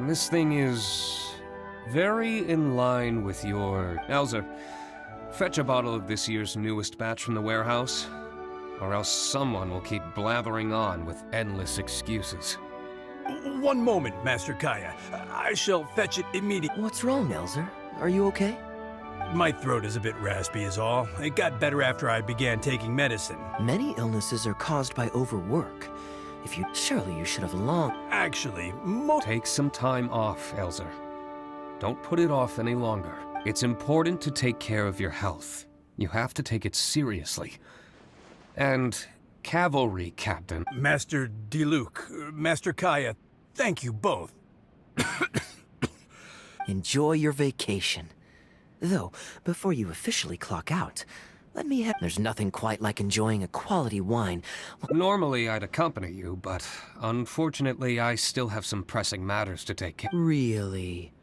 This thing is... very in line with your... Elzer, fetch a bottle of this year's newest batch from the warehouse, or else someone will keep blathering on with endless excuses. One moment, Master Kaya. I shall fetch it immediately. What's wrong, Elzer? Are you okay? My throat is a bit raspy is all. It got better after I began taking medicine. Many illnesses are caused by overwork. Surely you should have long... Actually, Take some time off, Elzer. Don't put it off any longer. It's important to take care of your health. You have to take it seriously. And, Cavalry Captain... Master Diluc, Master Kaya, thank you both. Enjoy your vacation. Though, before you officially clock out, let me have... There's nothing quite like enjoying a quality wine. Normally I'd accompany you, but unfortunately I still have some pressing matters to take care of. Really?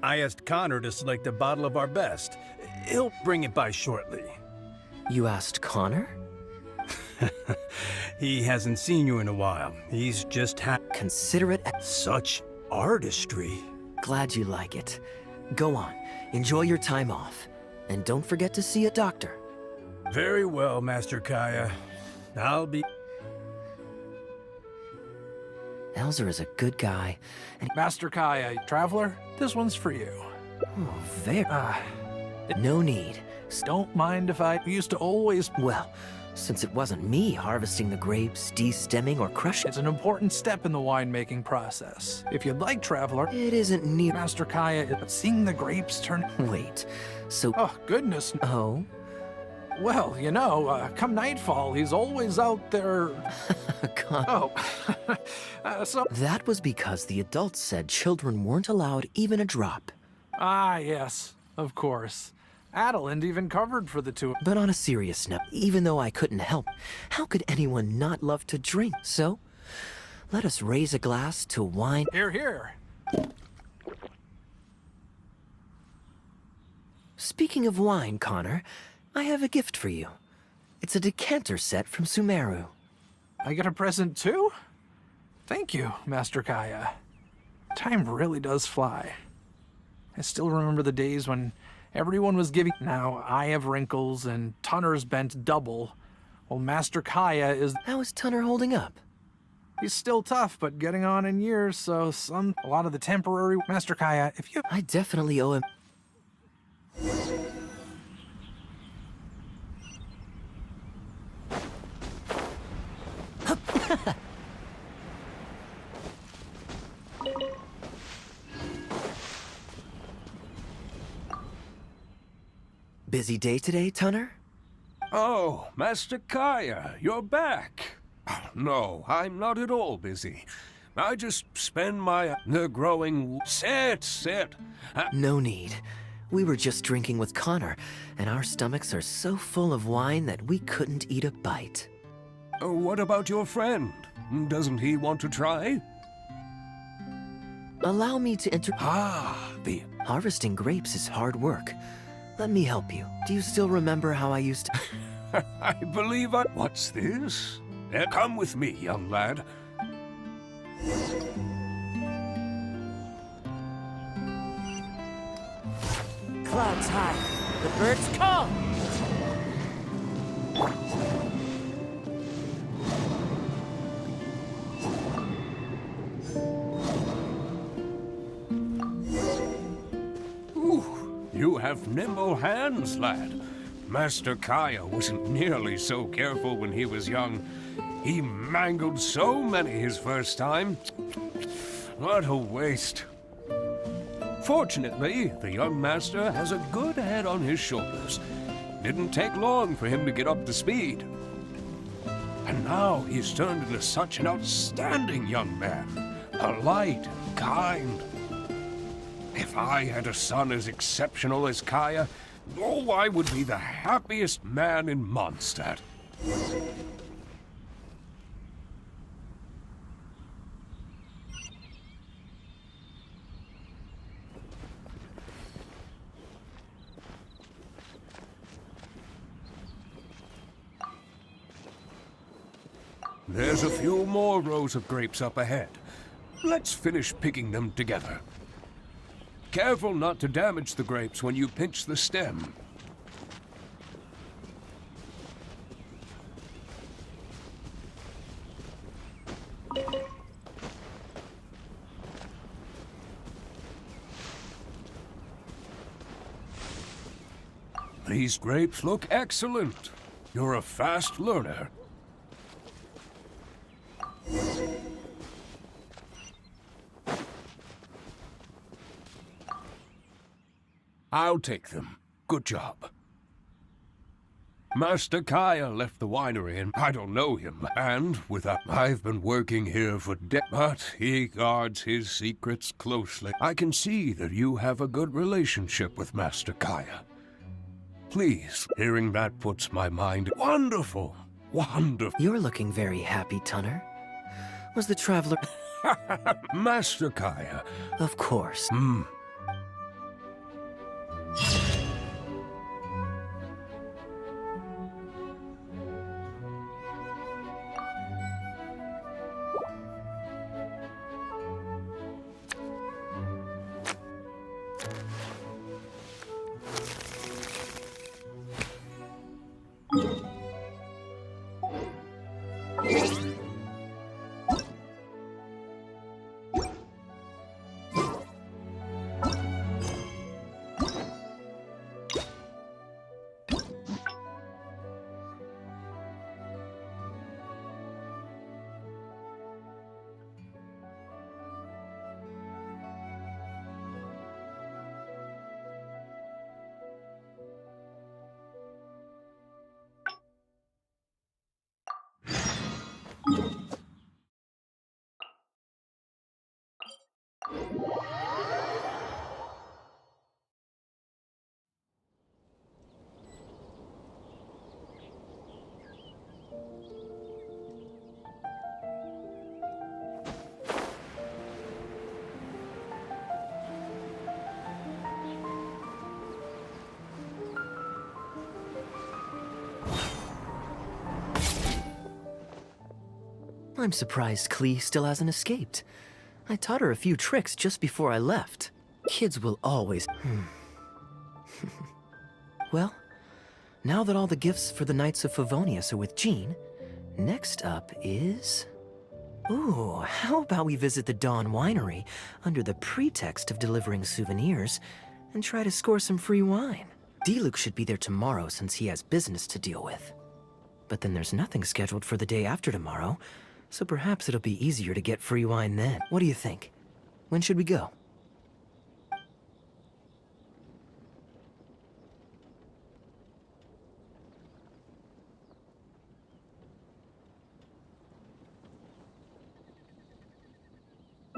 I asked Connor to select a bottle of our best. He'll bring it by shortly. You asked Connor? He hasn't seen you in a while. He's just considerate. Such artistry. Glad you like it. Go on, enjoy your time off. And don't forget to see a doctor. Very well, Master Kaya. I'll be... Elzer is a good guy, and Master Kaya, Traveler, this one's for you. oh, very. No need. Don't mind if I used to always... Well, since it wasn't me harvesting the grapes, de-stemming, or crushing... It's an important step in the winemaking process. If you'd like, Traveler... It isn't near... Master Kaya is seeing the grapes turn... Wait, so... Oh, goodness. Oh? Well, you know, come nightfall, he's always out there... God. Oh. So... That was because the adults said children weren't allowed even a drop. Ah, yes, of course. Adeland even covered for the two. But on a serious note, even though I couldn't help, how could anyone not love to drink? So, let us raise a glass to wine. Here, here. Speaking of wine, Connor, I have a gift for you. It's a decanter set from Sumeru. I get a present too? Thank you, Master Kaya. Time really does fly. I still remember the days when everyone was giving... Now, I have wrinkles and Tunner's bent double. Well, Master Kaya is... How is Tunner holding up? He's still tough, but getting on in years, so a lot of the temporary... Master Kaya, if you... I definitely owe him... Busy day today, Tunner? Oh, Master Kaya, you're back. No, I'm not at all busy. I just spend my... the growing... Sit. No need. We were just drinking with Connor, and our stomachs are so full of wine that we couldn't eat a bite. What about your friend? Doesn't he want to try? Allow me to enter... the... Harvesting grapes is hard work. Let me help you. Do you still remember how I used to... I believe I... What's this? Come with me, young lad. Clouds high. The birds call. You have nimble hands, lad. Master Kaya wasn't nearly so careful when he was young. He mangled so many his first time. What a waste. Fortunately, the young master has a good head on his shoulders. Didn't take long for him to get up to speed. And now he's turned into such an outstanding young man. Polite and kind. If I had a son as exceptional as Kaya, oh, I would be the happiest man in Mondstadt. There's a few more rows of grapes up ahead. Let's finish picking them together. Careful not to damage the grapes when you pinch the stem. These grapes look excellent. You're a fast learner. I'll take them. Good job. Master Kaya left the winery and I don't know him. And I've been working here for but he guards his secrets closely. I can see that you have a good relationship with Master Kaya. Please, hearing that puts my mind... Wonderful! Wonderful! You're looking very happy, Tunner. Was the traveler... Master Kaya. Of course. I'm surprised Klee still hasn't escaped. I taught her a few tricks just before I left. Kids will always... Well, now that all the gifts for the Knights of Favonius are with Jean, next up is... Ooh, how about we visit the Dawn Winery under the pretext of delivering souvenirs and try to score some free wine? D-Luke should be there tomorrow since he has business to deal with. But then there's nothing scheduled for the day after tomorrow, so perhaps it'll be easier to get free wine then. What do you think? When should we go?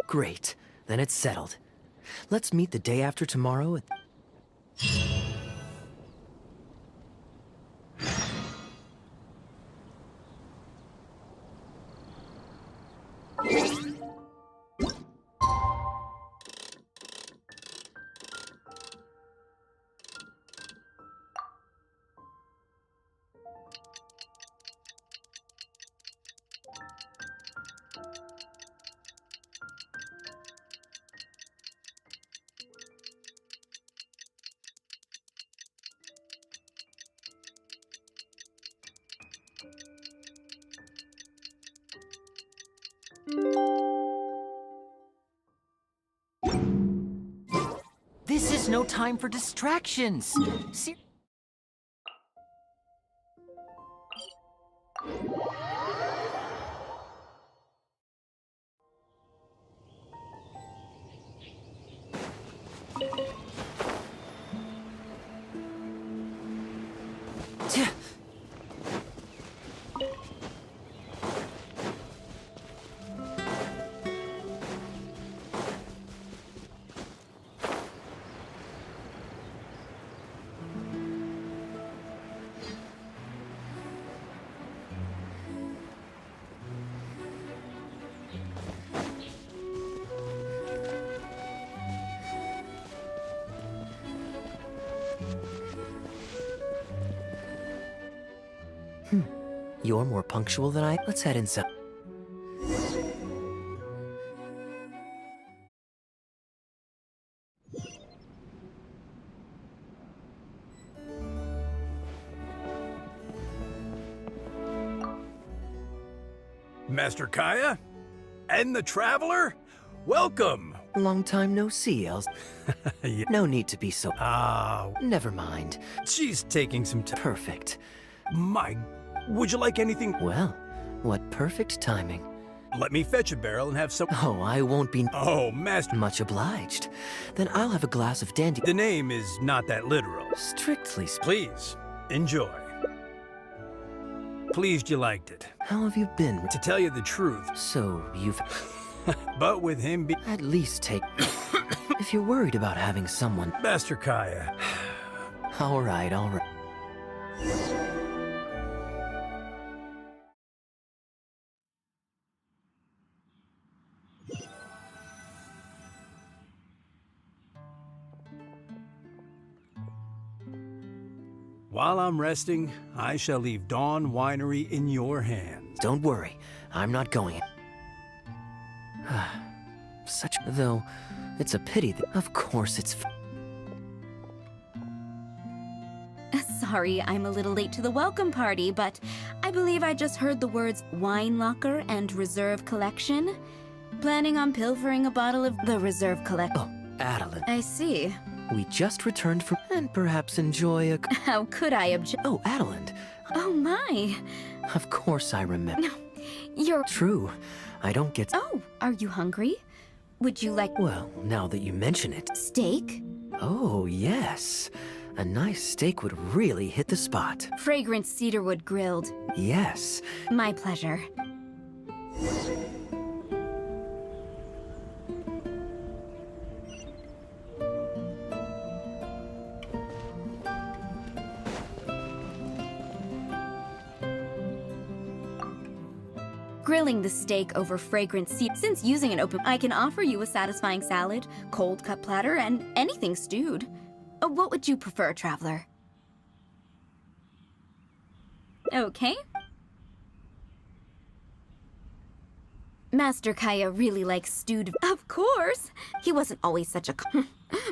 Great. Then it's settled. Let's meet the day after tomorrow at... This is no time for distractions. You're more punctual than I... Let's head inside. Master Kaya? And the Traveler? Welcome! Long time no see, Els. Yeah. No need to be so... Never mind. She's taking some time. Perfect. Would you like anything? Well, what perfect timing. Let me fetch a barrel and have some... Oh, I won't be... Oh, Master... Much obliged. Then I'll have a glass of dandy... The name is not that literal. Strictly... Please, enjoy. Pleased you liked it. How have you been? To tell you the truth... So, you've... But with him be... At least take... If you're worried about having someone... Master Kaya... All right. While I'm resting, I shall leave Dawn Winery in your hands. Don't worry, I'm not going. Though, it's a pity that... Of course it's... Sorry, I'm a little late to the welcome party, but I believe I just heard the words wine locker and reserve collection. Planning on pilfering a bottle of the reserve collection. Oh, Adeline. I see. We just returned from... And perhaps enjoy a... How could I object? Oh, Adeline. Oh, my. Of course I remember. No, you're... True. I don't get... Oh, are you hungry? Would you like... Well, now that you mention it... Steak? Oh, yes. A nice steak would really hit the spot. Fragrant cedarwood grilled. Yes. My pleasure. Grilling the steak over fragrant sea. Since using an open, I can offer you a satisfying salad, cold cut platter, and anything stewed. What would you prefer, traveler? Okay. Master Kaya really likes stewed. Of course! He wasn't always such a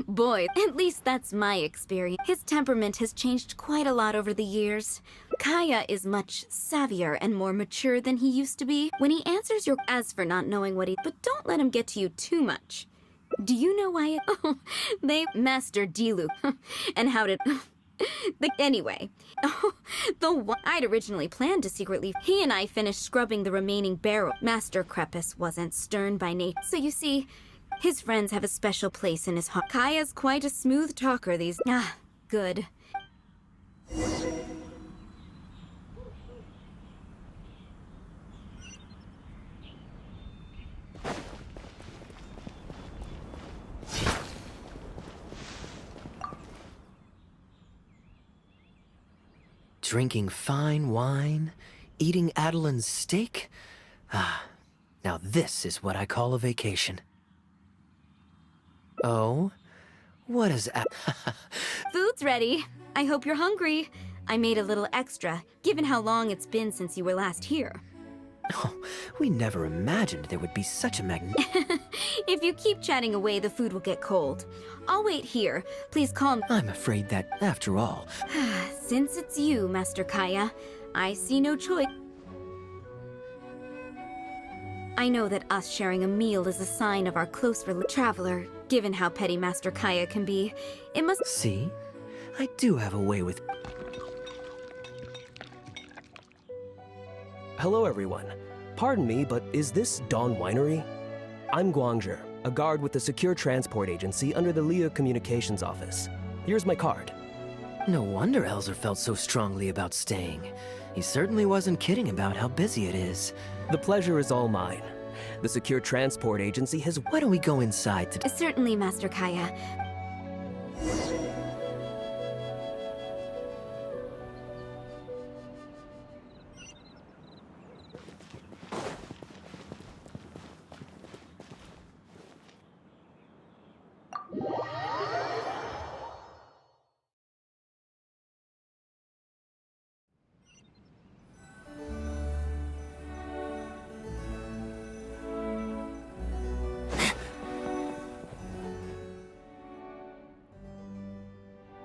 boy. At least that's my experience. His temperament has changed quite a lot over the years. Kaya is much savvier and more mature than he used to be. When he answers your as for not knowing what he... But don't let him get to you too much. Do you know why it... Oh, they... Master Diluc. And how did... Anyway, I'd originally planned to secretly. He and I finished scrubbing the remaining barrel. Master Crepus wasn't stern by nature, so you see, his friends have a special place in his heart. Kaya's quite a smooth talker these. Good. Drinking fine wine, eating Adeline's steak? Now this is what I call a vacation. Oh? What is that? Food's ready. I hope you're hungry. I made a little extra, given how long it's been since you were last here. Oh, we never imagined there would be such a If you keep chatting away, the food will get cold. I'll wait here. Please call me. I'm afraid that, after all... Since it's you, Master Kaya, I see no choice. I know that us sharing a meal is a sign of our close traveler. Given how petty Master Kaya can be, it must... See? I do have a way with... Hello, everyone. Pardon me, but is this Dawn Winery? I'm Guangzhe, a guard with the Secure Transport Agency under the Leo Communications Office. Here's my card. No wonder Elzer felt so strongly about staying. He certainly wasn't kidding about how busy it is. The pleasure is all mine. The Secure Transport Agency has... Why don't we go inside to... Certainly, Master Kaya.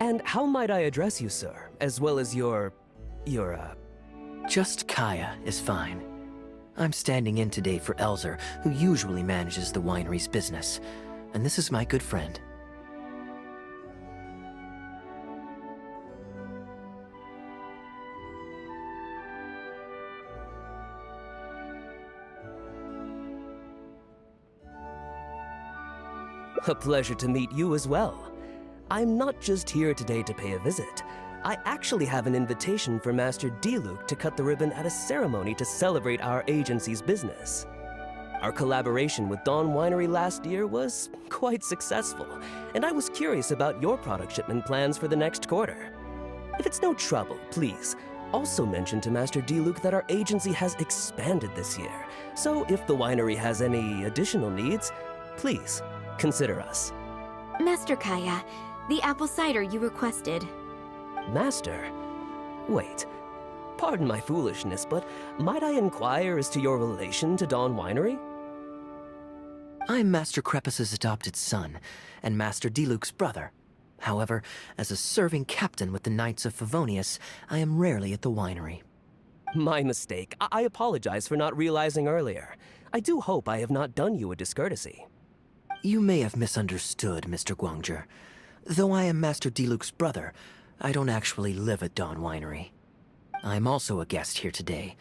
And how might I address you, sir? As well as your... Just Kaya is fine. I'm standing in today for Elzer, who usually manages the winery's business. And this is my good friend. A pleasure to meet you as well. I'm not just here today to pay a visit. I actually have an invitation for Master Diluc to cut the ribbon at a ceremony to celebrate our agency's business. Our collaboration with Dawn Winery last year was quite successful, and I was curious about your product shipment plans for the next quarter. If it's no trouble, please, also mention to Master Diluc that our agency has expanded this year, so if the winery has any additional needs, please consider us. Master Kaya, the apple cider you requested. Master? Wait. Pardon my foolishness, but might I inquire as to your relation to Dawn Winery? I'm Master Crepus's adopted son, and Master Diluc's brother. However, as a serving captain with the Knights of Favonius, I am rarely at the winery. My mistake. I apologize for not realizing earlier. I do hope I have not done you a discourtesy. You may have misunderstood, Mr. Guangzhe. Though I am Master Diluc's brother, I don't actually live at Dawn Winery. I'm also a guest here today.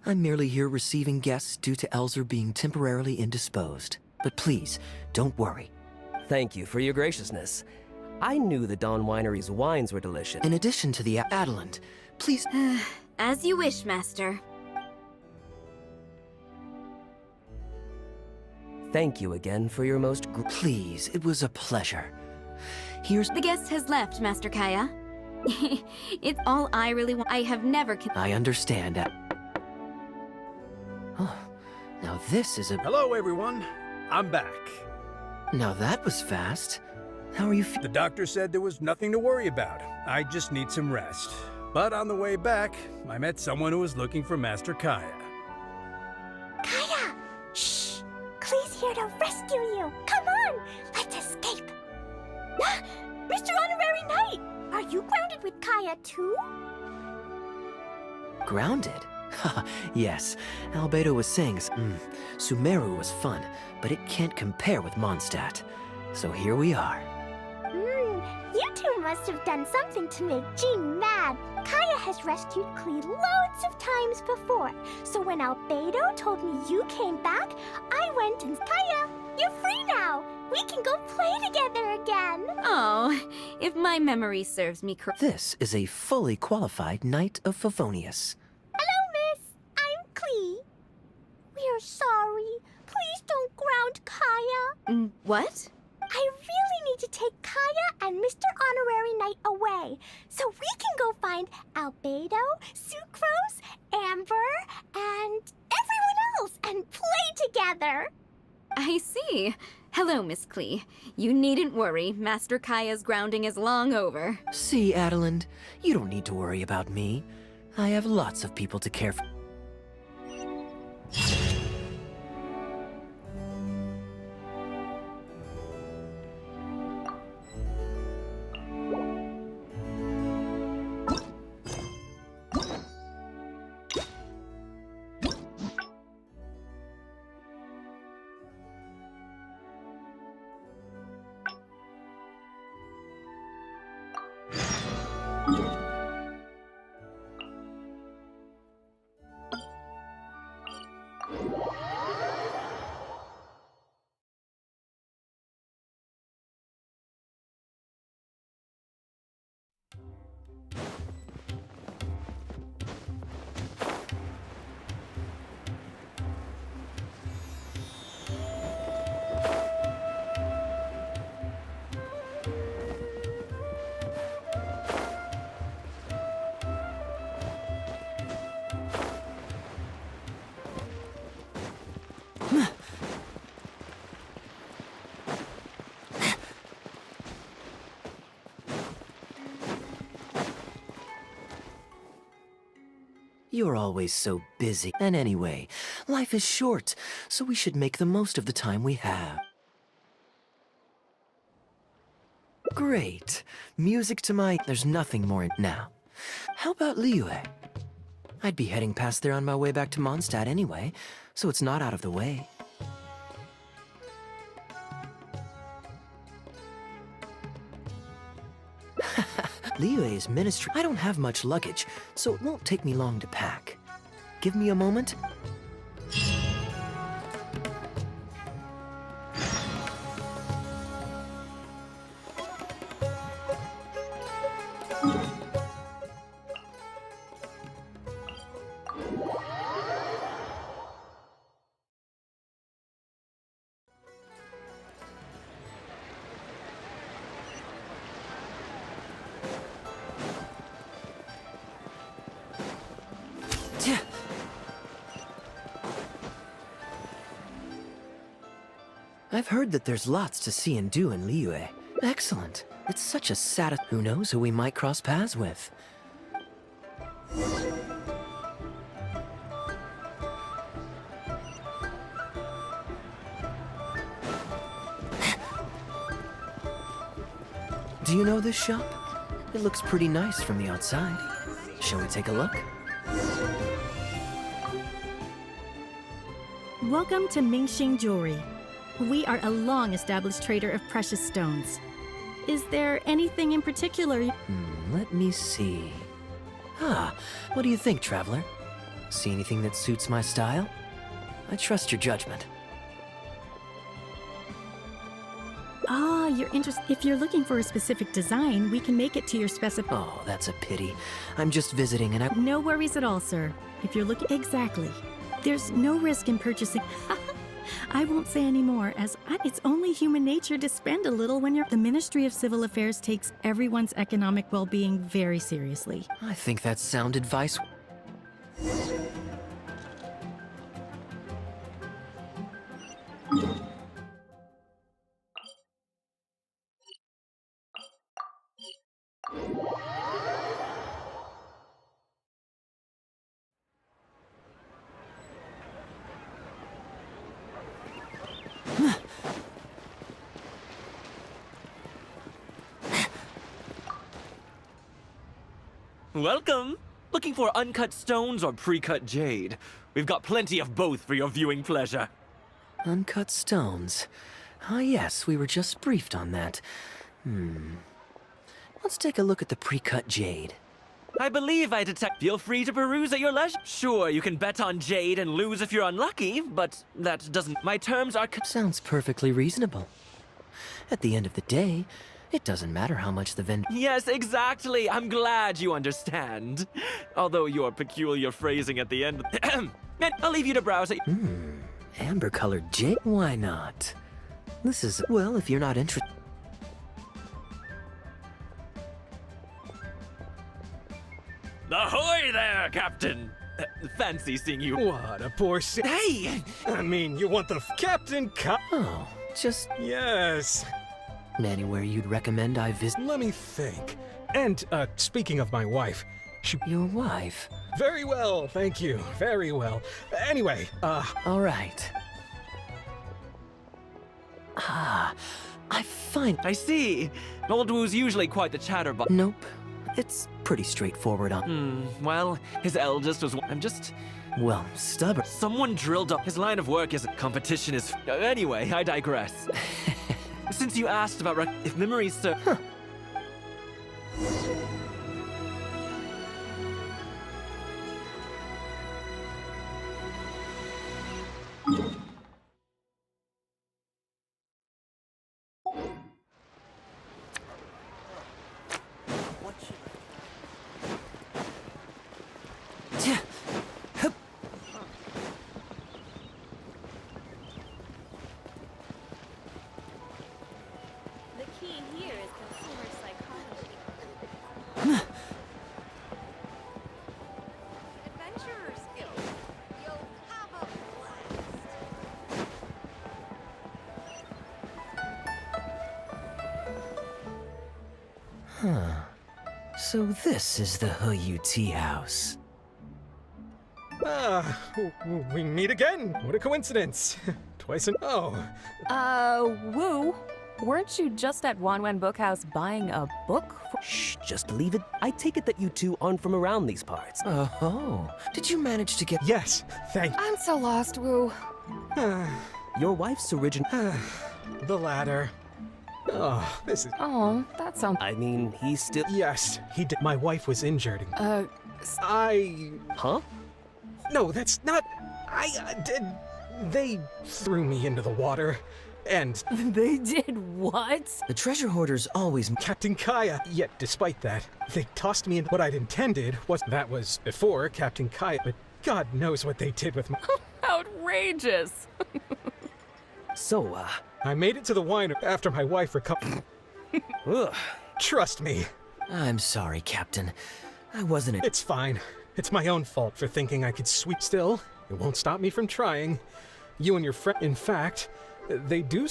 I'm merely here receiving guests due to Elzer being temporarily indisposed. But please, don't worry. Thank you for your graciousness. I knew the Dawn Winery's wines were delicious. In addition to the Adeline, please... As you wish, Master. thank you again for your most Please, it was a pleasure. Here's... The guest has left, Master Kaya. It's all I really want. I have never... I understand. Oh, now this is a... Hello, everyone. I'm back. Now that was fast. How are you The doctor said there was nothing to worry about. I just need some rest. But on the way back, I met someone who was looking for Master Kaya. Kaya! Shh! Klee's here to rescue you! Come on! Let's escape! Mr. Honorary Knight! Are you grounded with Kaya too? Grounded? Yes, Albedo was saying Sumeru was fun, but it can't compare with Mondstadt. So here we are. You two must have done something to make Jean mad. Kaya has rescued Klee loads of times before, so when Albedo told me you came back, I went and Kaya, you're free now! We can go play together again! Oh, if my memory serves me correctly. This is a fully qualified Knight of Favonius. Hello, miss. I'm Klee. We're sorry. Please don't ground Kaya. What? I really need to take Kaya and Mr. Honorary Knight away, so we can go find Albedo, Sucrose, Amber, and everyone else and play together. I see. Hello, Miss Klee. You needn't worry. Master Kaya's grounding is long over. See, Adeland, you don't need to worry about me. I have lots of people to care for. You're always so busy. And anyway, life is short, so we should make the most of the time we have. Great. Music to my... There's nothing more now. How about Liyue? I'd be heading past there on my way back to Mondstadt anyway, so it's not out of the way. Liyue's ministry. I don't have much luggage, so it won't take me long to pack. Give me a moment. I've heard that there's lots to see and do in Liyue. Excellent. It's such a Who knows who we might cross paths with? Do you know this shop? It looks pretty nice from the outside. Shall we take a look? Welcome to Mingxing Jewelry. We are a long-established trader of precious stones. Is there anything in particular? Let me see. What do you think, traveler? See anything that suits my style? I trust your judgment. You're interested. If you're looking for a specific design, we can make it to your specific. Oh, that's a pity. I'm just visiting and I... No worries at all, sir. If you're looking... Exactly. There's no risk in purchasing... I won't say any more, as it's only human nature to spend a little when you're... The Ministry of Civil Affairs takes everyone's economic well-being very seriously. I think that's sound advice. Welcome! Looking for uncut stones or pre-cut jade? We've got plenty of both for your viewing pleasure. Uncut stones. Ah, yes, we were just briefed on that. Let's take a look at the pre-cut jade. I believe I detect. Feel free to peruse at your leisure. Sure, you can bet on jade and lose if you're unlucky, but that doesn't... My terms are... Sounds perfectly reasonable. At the end of the day, it doesn't matter how much the vendor... Yes, exactly. I'm glad you understand. Although your peculiar phrasing at the end... I'll leave you to browse it. Amber-colored jade? Why not? This is... Well, if you're not interested... Ahoy there, Captain! Fancy seeing you... What a poor Hey! I mean, you want the Captain Oh, just... Yes. Anywhere you'd recommend I visit? Let me think. And, speaking of my wife, Your wife? Very well, thank you. Very well. Anyway, All right. Ah, I find... I see. Old Wu's usually quite the chatterbox. Nope. It's pretty straightforward on... Well, his eldest was... I'm just... Well, stubborn. Someone drilled up... His line of work is... Competition is... Anyway, I digress. Since you asked about if memories serve... So this is the Hu tea house. We meet again. What a coincidence. Twice in... Oh. Wu, weren't you just at Wanwen Bookhouse buying a book? Shh, just leave it. I take it that you two aren't from around these parts. Oh, did you manage to get... Yes, thank... I'm so lost, Wu. Your wife's original... The latter. Oh, this is... Oh, that sounds... I mean, he's still... Yes, he did. My wife was injured. Huh? No, that's not... They threw me into the water, and... They did what? The treasure hoarders always... Captain Kaya. Yet, despite that, they tossed me in... What I'd intended was... That was before Captain Kaya, but God knows what they did with me. Outrageous. So, I made it to the wine after my wife recovered. Trust me. I'm sorry, Captain. I wasn't... It's fine. It's my own fault for thinking I could sweep. Still, it won't stop me from trying. You and your friend... In fact, they do...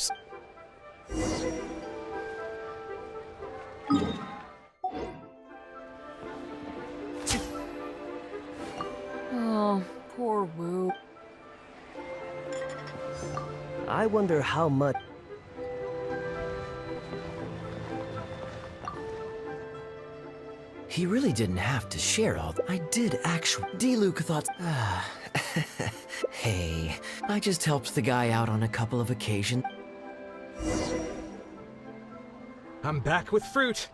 Oh, poor Wu. I wonder how much... He really didn't have to share all I did actually... D-Luke thought... Hey, I just helped the guy out on a couple of occasions. I'm back with fruit.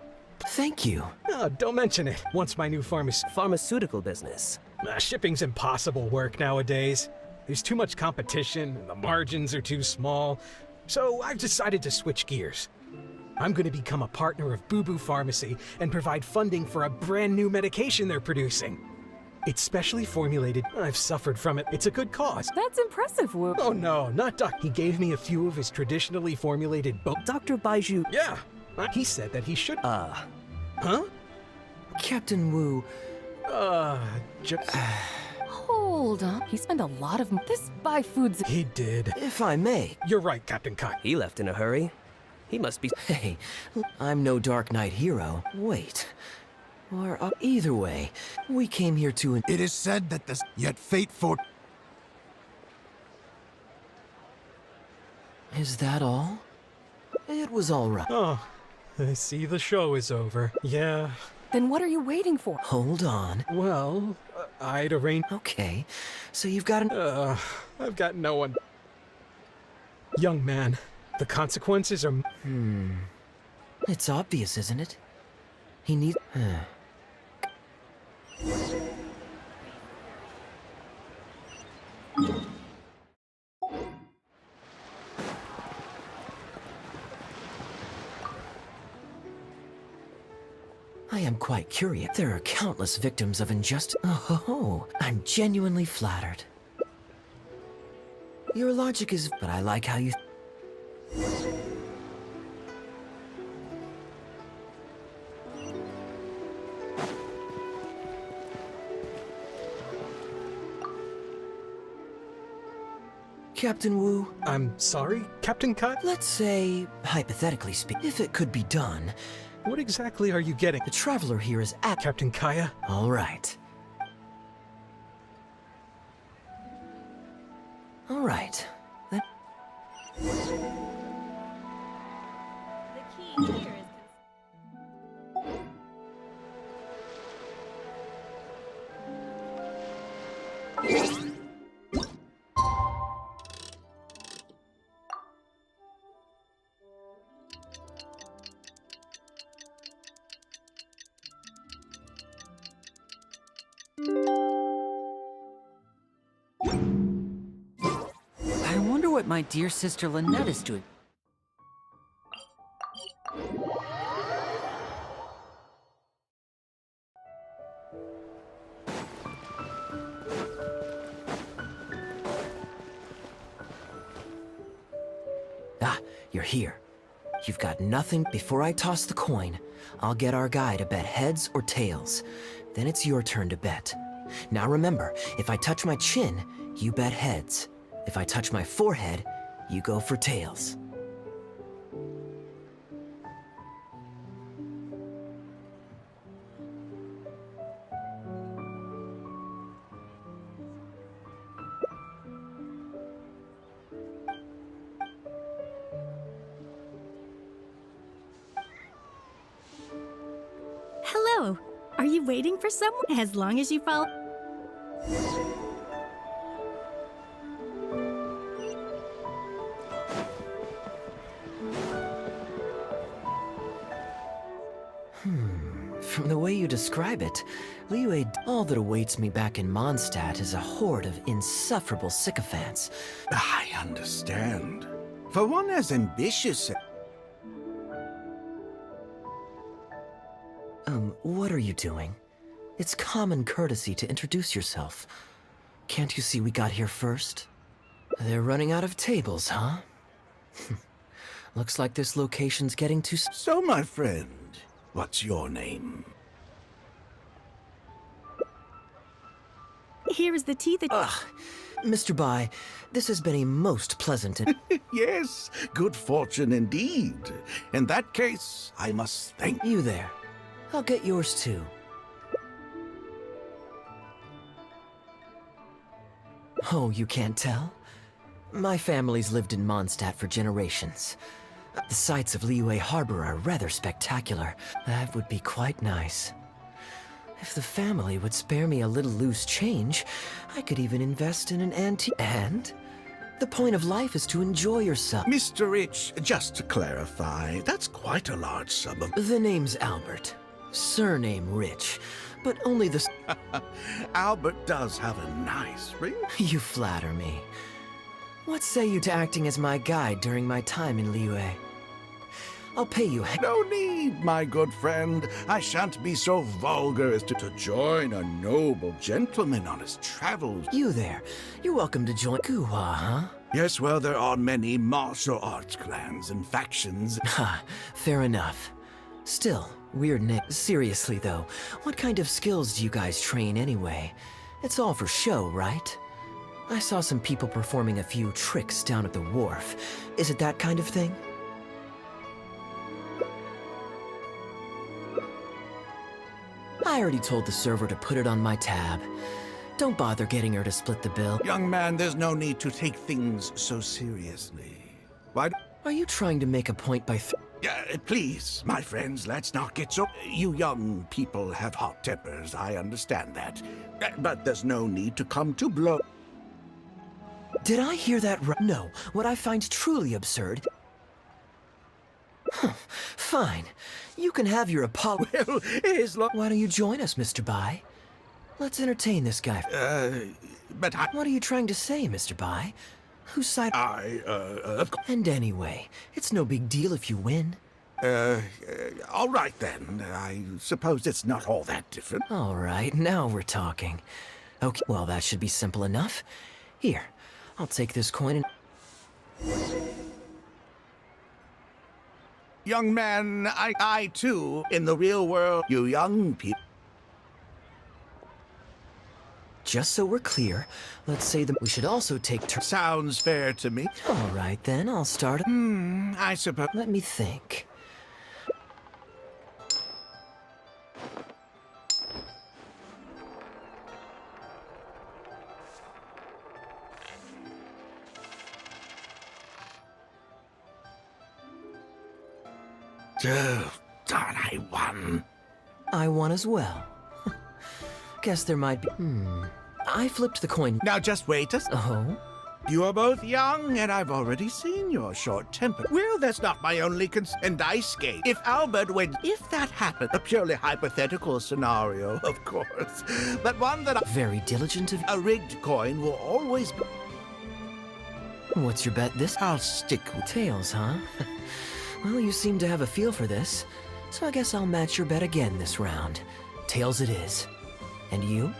Thank you. Oh, don't mention it. Once my new pharmaceutical business. Shipping's impossible work nowadays. There's too much competition, and the margins are too small. So I've decided to switch gears. I'm going to become a partner of Boo Boo Pharmacy and provide funding for a brand new medication they're producing. It's specially formulated. I've suffered from it. It's a good cause. That's impressive, Wu. Oh no, not Doc. He gave me a few of his traditionally formulated Dr. Baiju. Yeah. He said that he should. Huh? Captain Wu. Hold on. He spent a lot of this buy foods. He did. If I may. You're right, Captain Kai. He left in a hurry. He must be. Hey, I'm no Dark Knight hero. Wait. Or either way, we came here to. It is said that the yet fate for. Is that all? It was all right. Oh, I see the show is over. Yeah. Then what are you waiting for? Hold on. Well, I'd arrange. Okay, so you've got an. I've got no one. Young man, the consequences are. It's obvious, isn't it? He needs. I am quite curious. There are countless victims of injustice. Oh, I'm genuinely flattered. Your logic is, but I like how you. Captain Wu. I'm sorry, Captain Kai? Let's say, hypothetically speaking, if it could be done. What exactly are you getting? The traveler here is at Captain Kaya. All right. All right. Then... The key here is. I wonder what my dear sister Lynette is doing. Ah, you're here. You've got nothing. Before I toss the coin, I'll get our guy to bet heads or tails. Then it's your turn to bet. Now remember, if I touch my chin, you bet heads. If I touch my forehead, you go for tails. Hello. Are you waiting for someone? As long as you follow. From the way you describe it, Liyue, all that awaits me back in Mondstadt is a horde of insufferable sycophants. I understand. For one as ambitious. What are you doing? It's common courtesy to introduce yourself. Can't you see we got here first? They're running out of tables, huh? Looks like this location's getting too... So, my friend, what's your name? Here is the tea that... Ugh. Mr. Bai, this has been a most pleasant... Yes, good fortune indeed. In that case, I must thank... You there. I'll get yours too. Oh, you can't tell? My family's lived in Mondstadt for generations. The sights of Liyue Harbor are rather spectacular. That would be quite nice. If the family would spare me a little loose change, I could even invest in an antique... And? The point of life is to enjoy yourself. Mr. Rich, just to clarify, that's quite a large sum of... The name's Albert. Surname Rich, but only the... Albert does have a nice ring. You flatter me. What say you to acting as my guide during my time in Liyue? I'll pay you. No need, my good friend. I shan't be so vulgar as to join a noble gentleman on his travels. You there. You're welcome to join. Guhua, huh? Yes, well, there are many martial arts clans and factions. Ha, fair enough. Still, weird name. Seriously, though, what kind of skills do you guys train anyway? It's all for show, right? I saw some people performing a few tricks down at the wharf. Is it that kind of thing? I already told the server to put it on my tab. Don't bother getting her to split the bill. Young man, there's no need to take things so seriously. Why? Are you trying to make a point by please, my friends, let's not get so... You young people have hot tempers, I understand that. But there's no need to come to blow. Did I hear that right? No, what I find truly absurd... Fine. You can have your apology. Well, why don't you join us, Mr. Bai? Let's entertain this guy. But I... What are you trying to say, Mr. Bai? Whose side... And anyway, it's no big deal if you win. All right then. I suppose it's not all that different. All right, now we're talking. Okay, well, that should be simple enough. Here, I'll take this coin and... Young man, I too, in the real world, you young people... Just so we're clear, let's say that we should also take turns. Sounds fair to me. All right, then, I'll start. I suppose... Let me think. Darn, I won. I won as well. Guess there might be... I flipped the coin. Now just wait a... Oh? You are both young, and I've already seen your short temper. Well, that's not my only and dice game. If Albert went... If that happened, a purely hypothetical scenario, of course, but one that... Very diligent of... A rigged coin will always be... What's your bet this... I'll stick with... Tails, huh? Well, you seem to have a feel for this, so I guess I'll match your bet again this round. Tails it is. And you?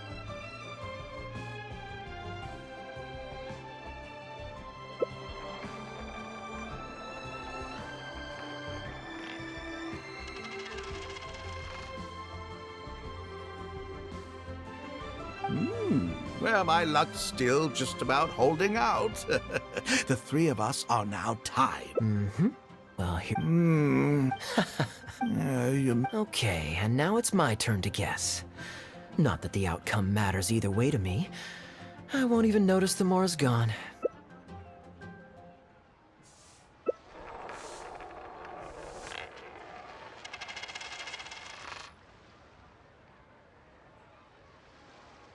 Well, my luck's still just about holding out. The three of us are now tied. Well, here... Okay, and now it's my turn to guess. Not that the outcome matters either way to me. I won't even notice the more is gone.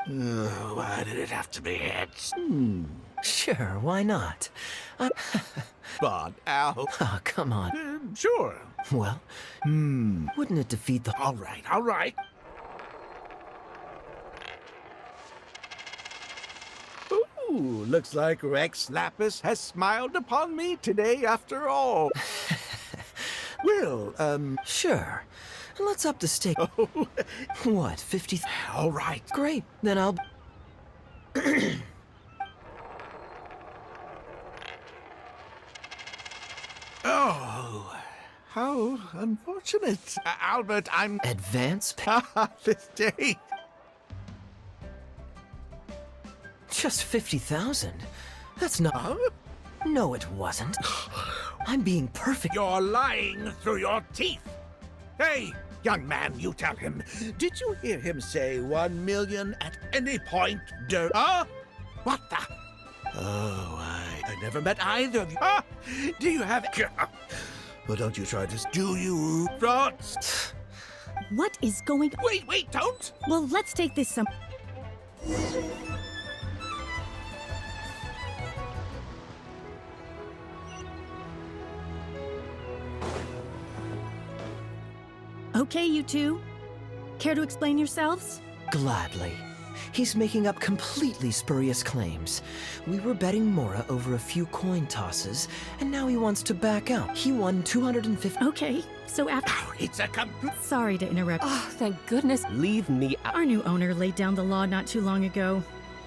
Why did it have to be it? Sure, why not? But, Al... Oh, come on. Sure. Well, wouldn't it defeat the... All right. Ooh, looks like Rex Lapis has smiled upon me today after all. Well, Sure. Let's up the stake. What, 50? All right. Great, then I'll... Oh, how unfortunate. Albert, I'm... Advance this day. Just 50,000? That's not... Huh? No, it wasn't. I'm being perfect. You're lying through your teeth. Hey, young man, you tell him. Did you hear him say 1 million at any point during... What the... Oh, I never met either of you. Do you have... Well, don't you try this, do you, Frans? What is going... Wait, don't! Well, let's take this some... Okay, you two. Care to explain yourselves? Gladly. He's making up completely spurious claims. We were betting Mora over a few coin tosses, and now he wants to back out. He won 250. Okay, so after. Oh, it's a complete. Sorry to interrupt. Oh, thank goodness. Leave me out. Our new owner laid down the law not too long ago.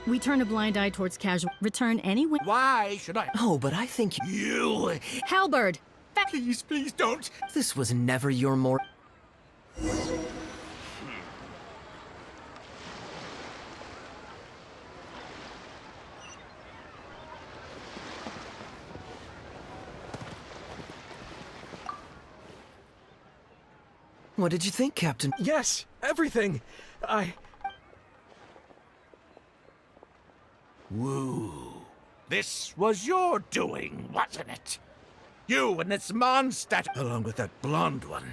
We turn a blind eye towards casual. Return anyway. Why should I? Oh, but I think You. Halberd! Please, please don't. this was never your more. What did you think, Captain? Yes, everything. Woo. This was your doing, wasn't it? You and this monster, along with that blonde one.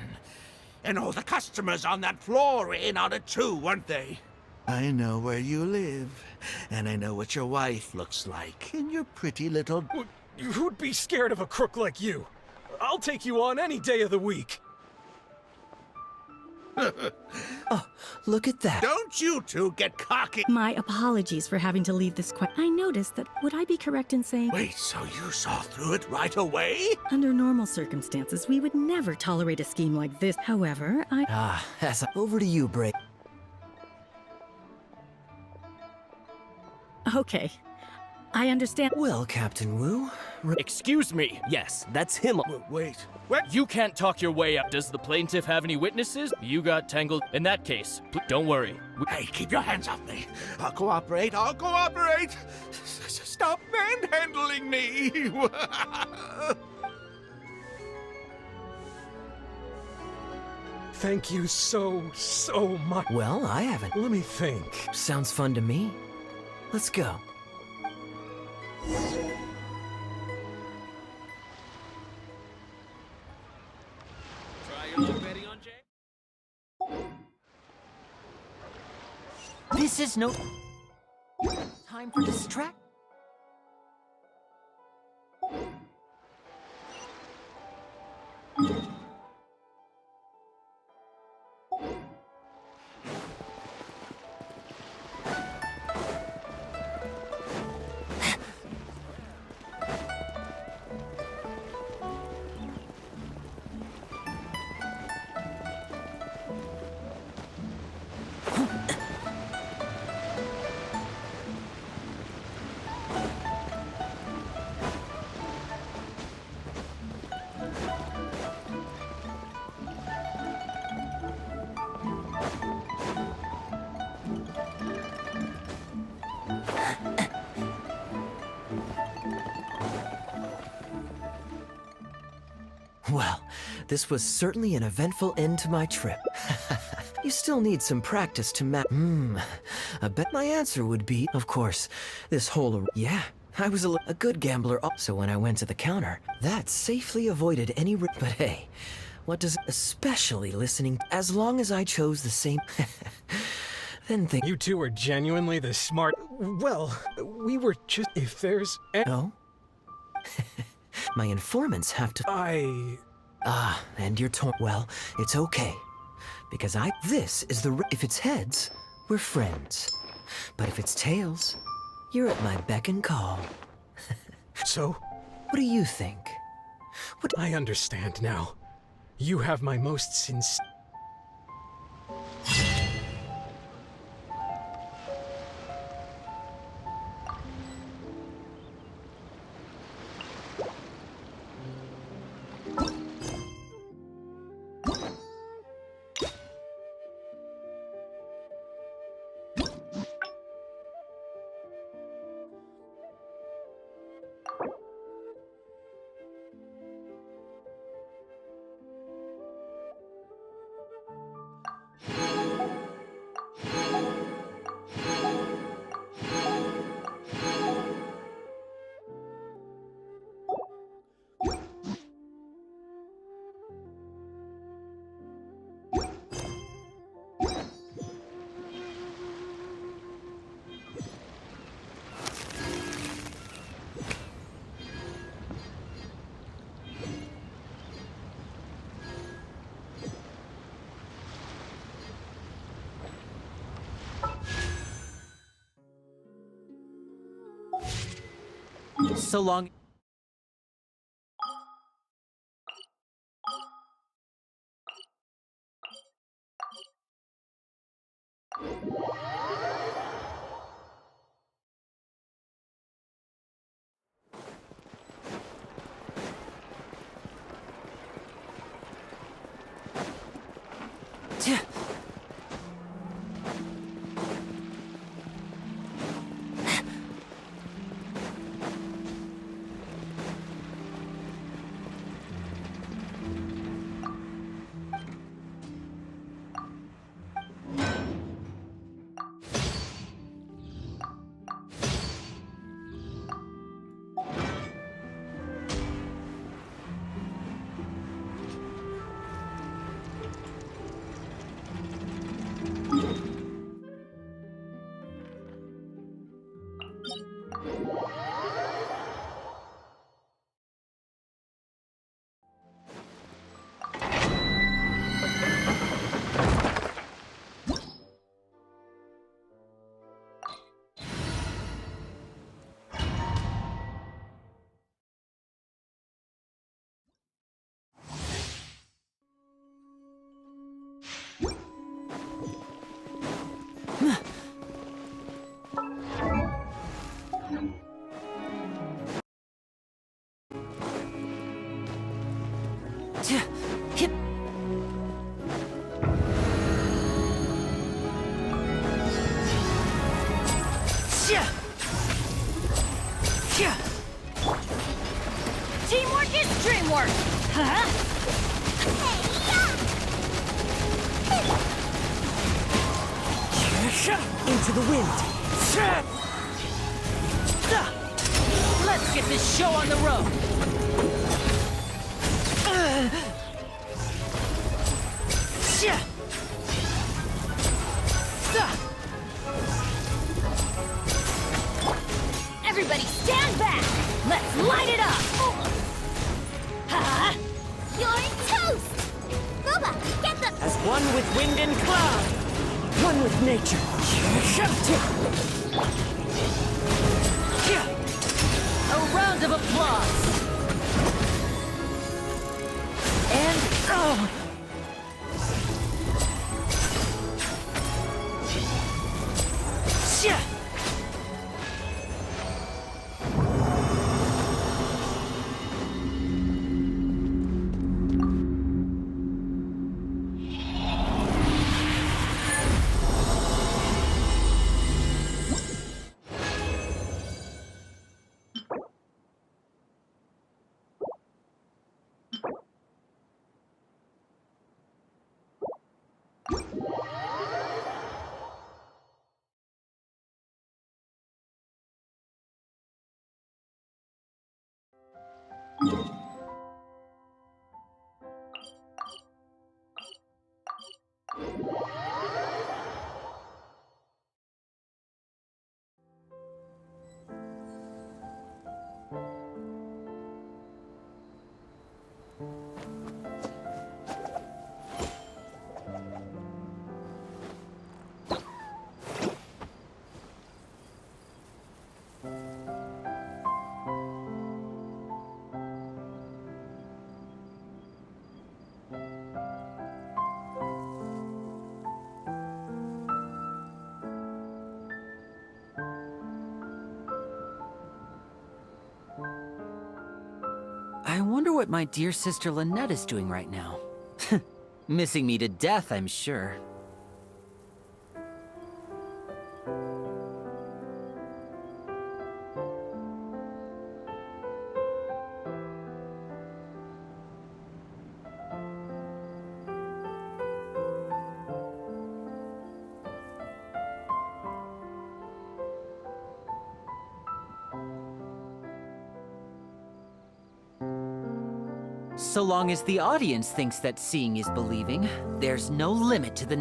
And all the customers on that floor in on it too, weren't they? I know where you live, and I know what your wife looks like, and your pretty little... Who'd be scared of a crook like you? I'll take you on any day of the week. Oh, look at that. Don't you two get cocky. My apologies for having to leave this I noticed that, would I be correct in saying... Wait, so you saw through it right away? Under normal circumstances, we would never tolerate a scheme like this. However, over to you, Bray. Okay. I understand. Well, Captain Wu... Excuse me. Yes, that's him. Wait. What? You can't talk your way up. Does the plaintiff have any witnesses? You got tangled. In that case, don't worry. Hey, keep your hands off me. I'll cooperate. I'll cooperate. Stop manhandling me. Thank you so much. Well, I haven't. Let me think. Sounds fun to me. Let's go. This is no time for distract. Well, this was certainly an eventful end to my trip. You still need some practice to I bet my answer would be, of course, this whole... Yeah, I was a good gambler, so when I went to the counter, that safely avoided any... But hey, what does... Especially listening, as long as I chose the same... Then think... You two are genuinely the smart... Well, we were just... If there's... No? My informants have to... and you're torn. Well, it's okay. Because this is the... If it's heads, we're friends. But if it's tails, you're at my beck and call. So? What do you think? I understand now. You have my most sincere... So long. Teamwork is dreamwork! Huh? Into the wind. Let's get this show on the road. Everybody stand back! Let's light it up! You're toast! Booba, get the... As one with wind and cloud, one with nature. A round of applause. And oh! I wonder what my dear sister Lynette is doing right now. Missing me to death, I'm sure. So long as the audience thinks that seeing is believing, there's no limit to the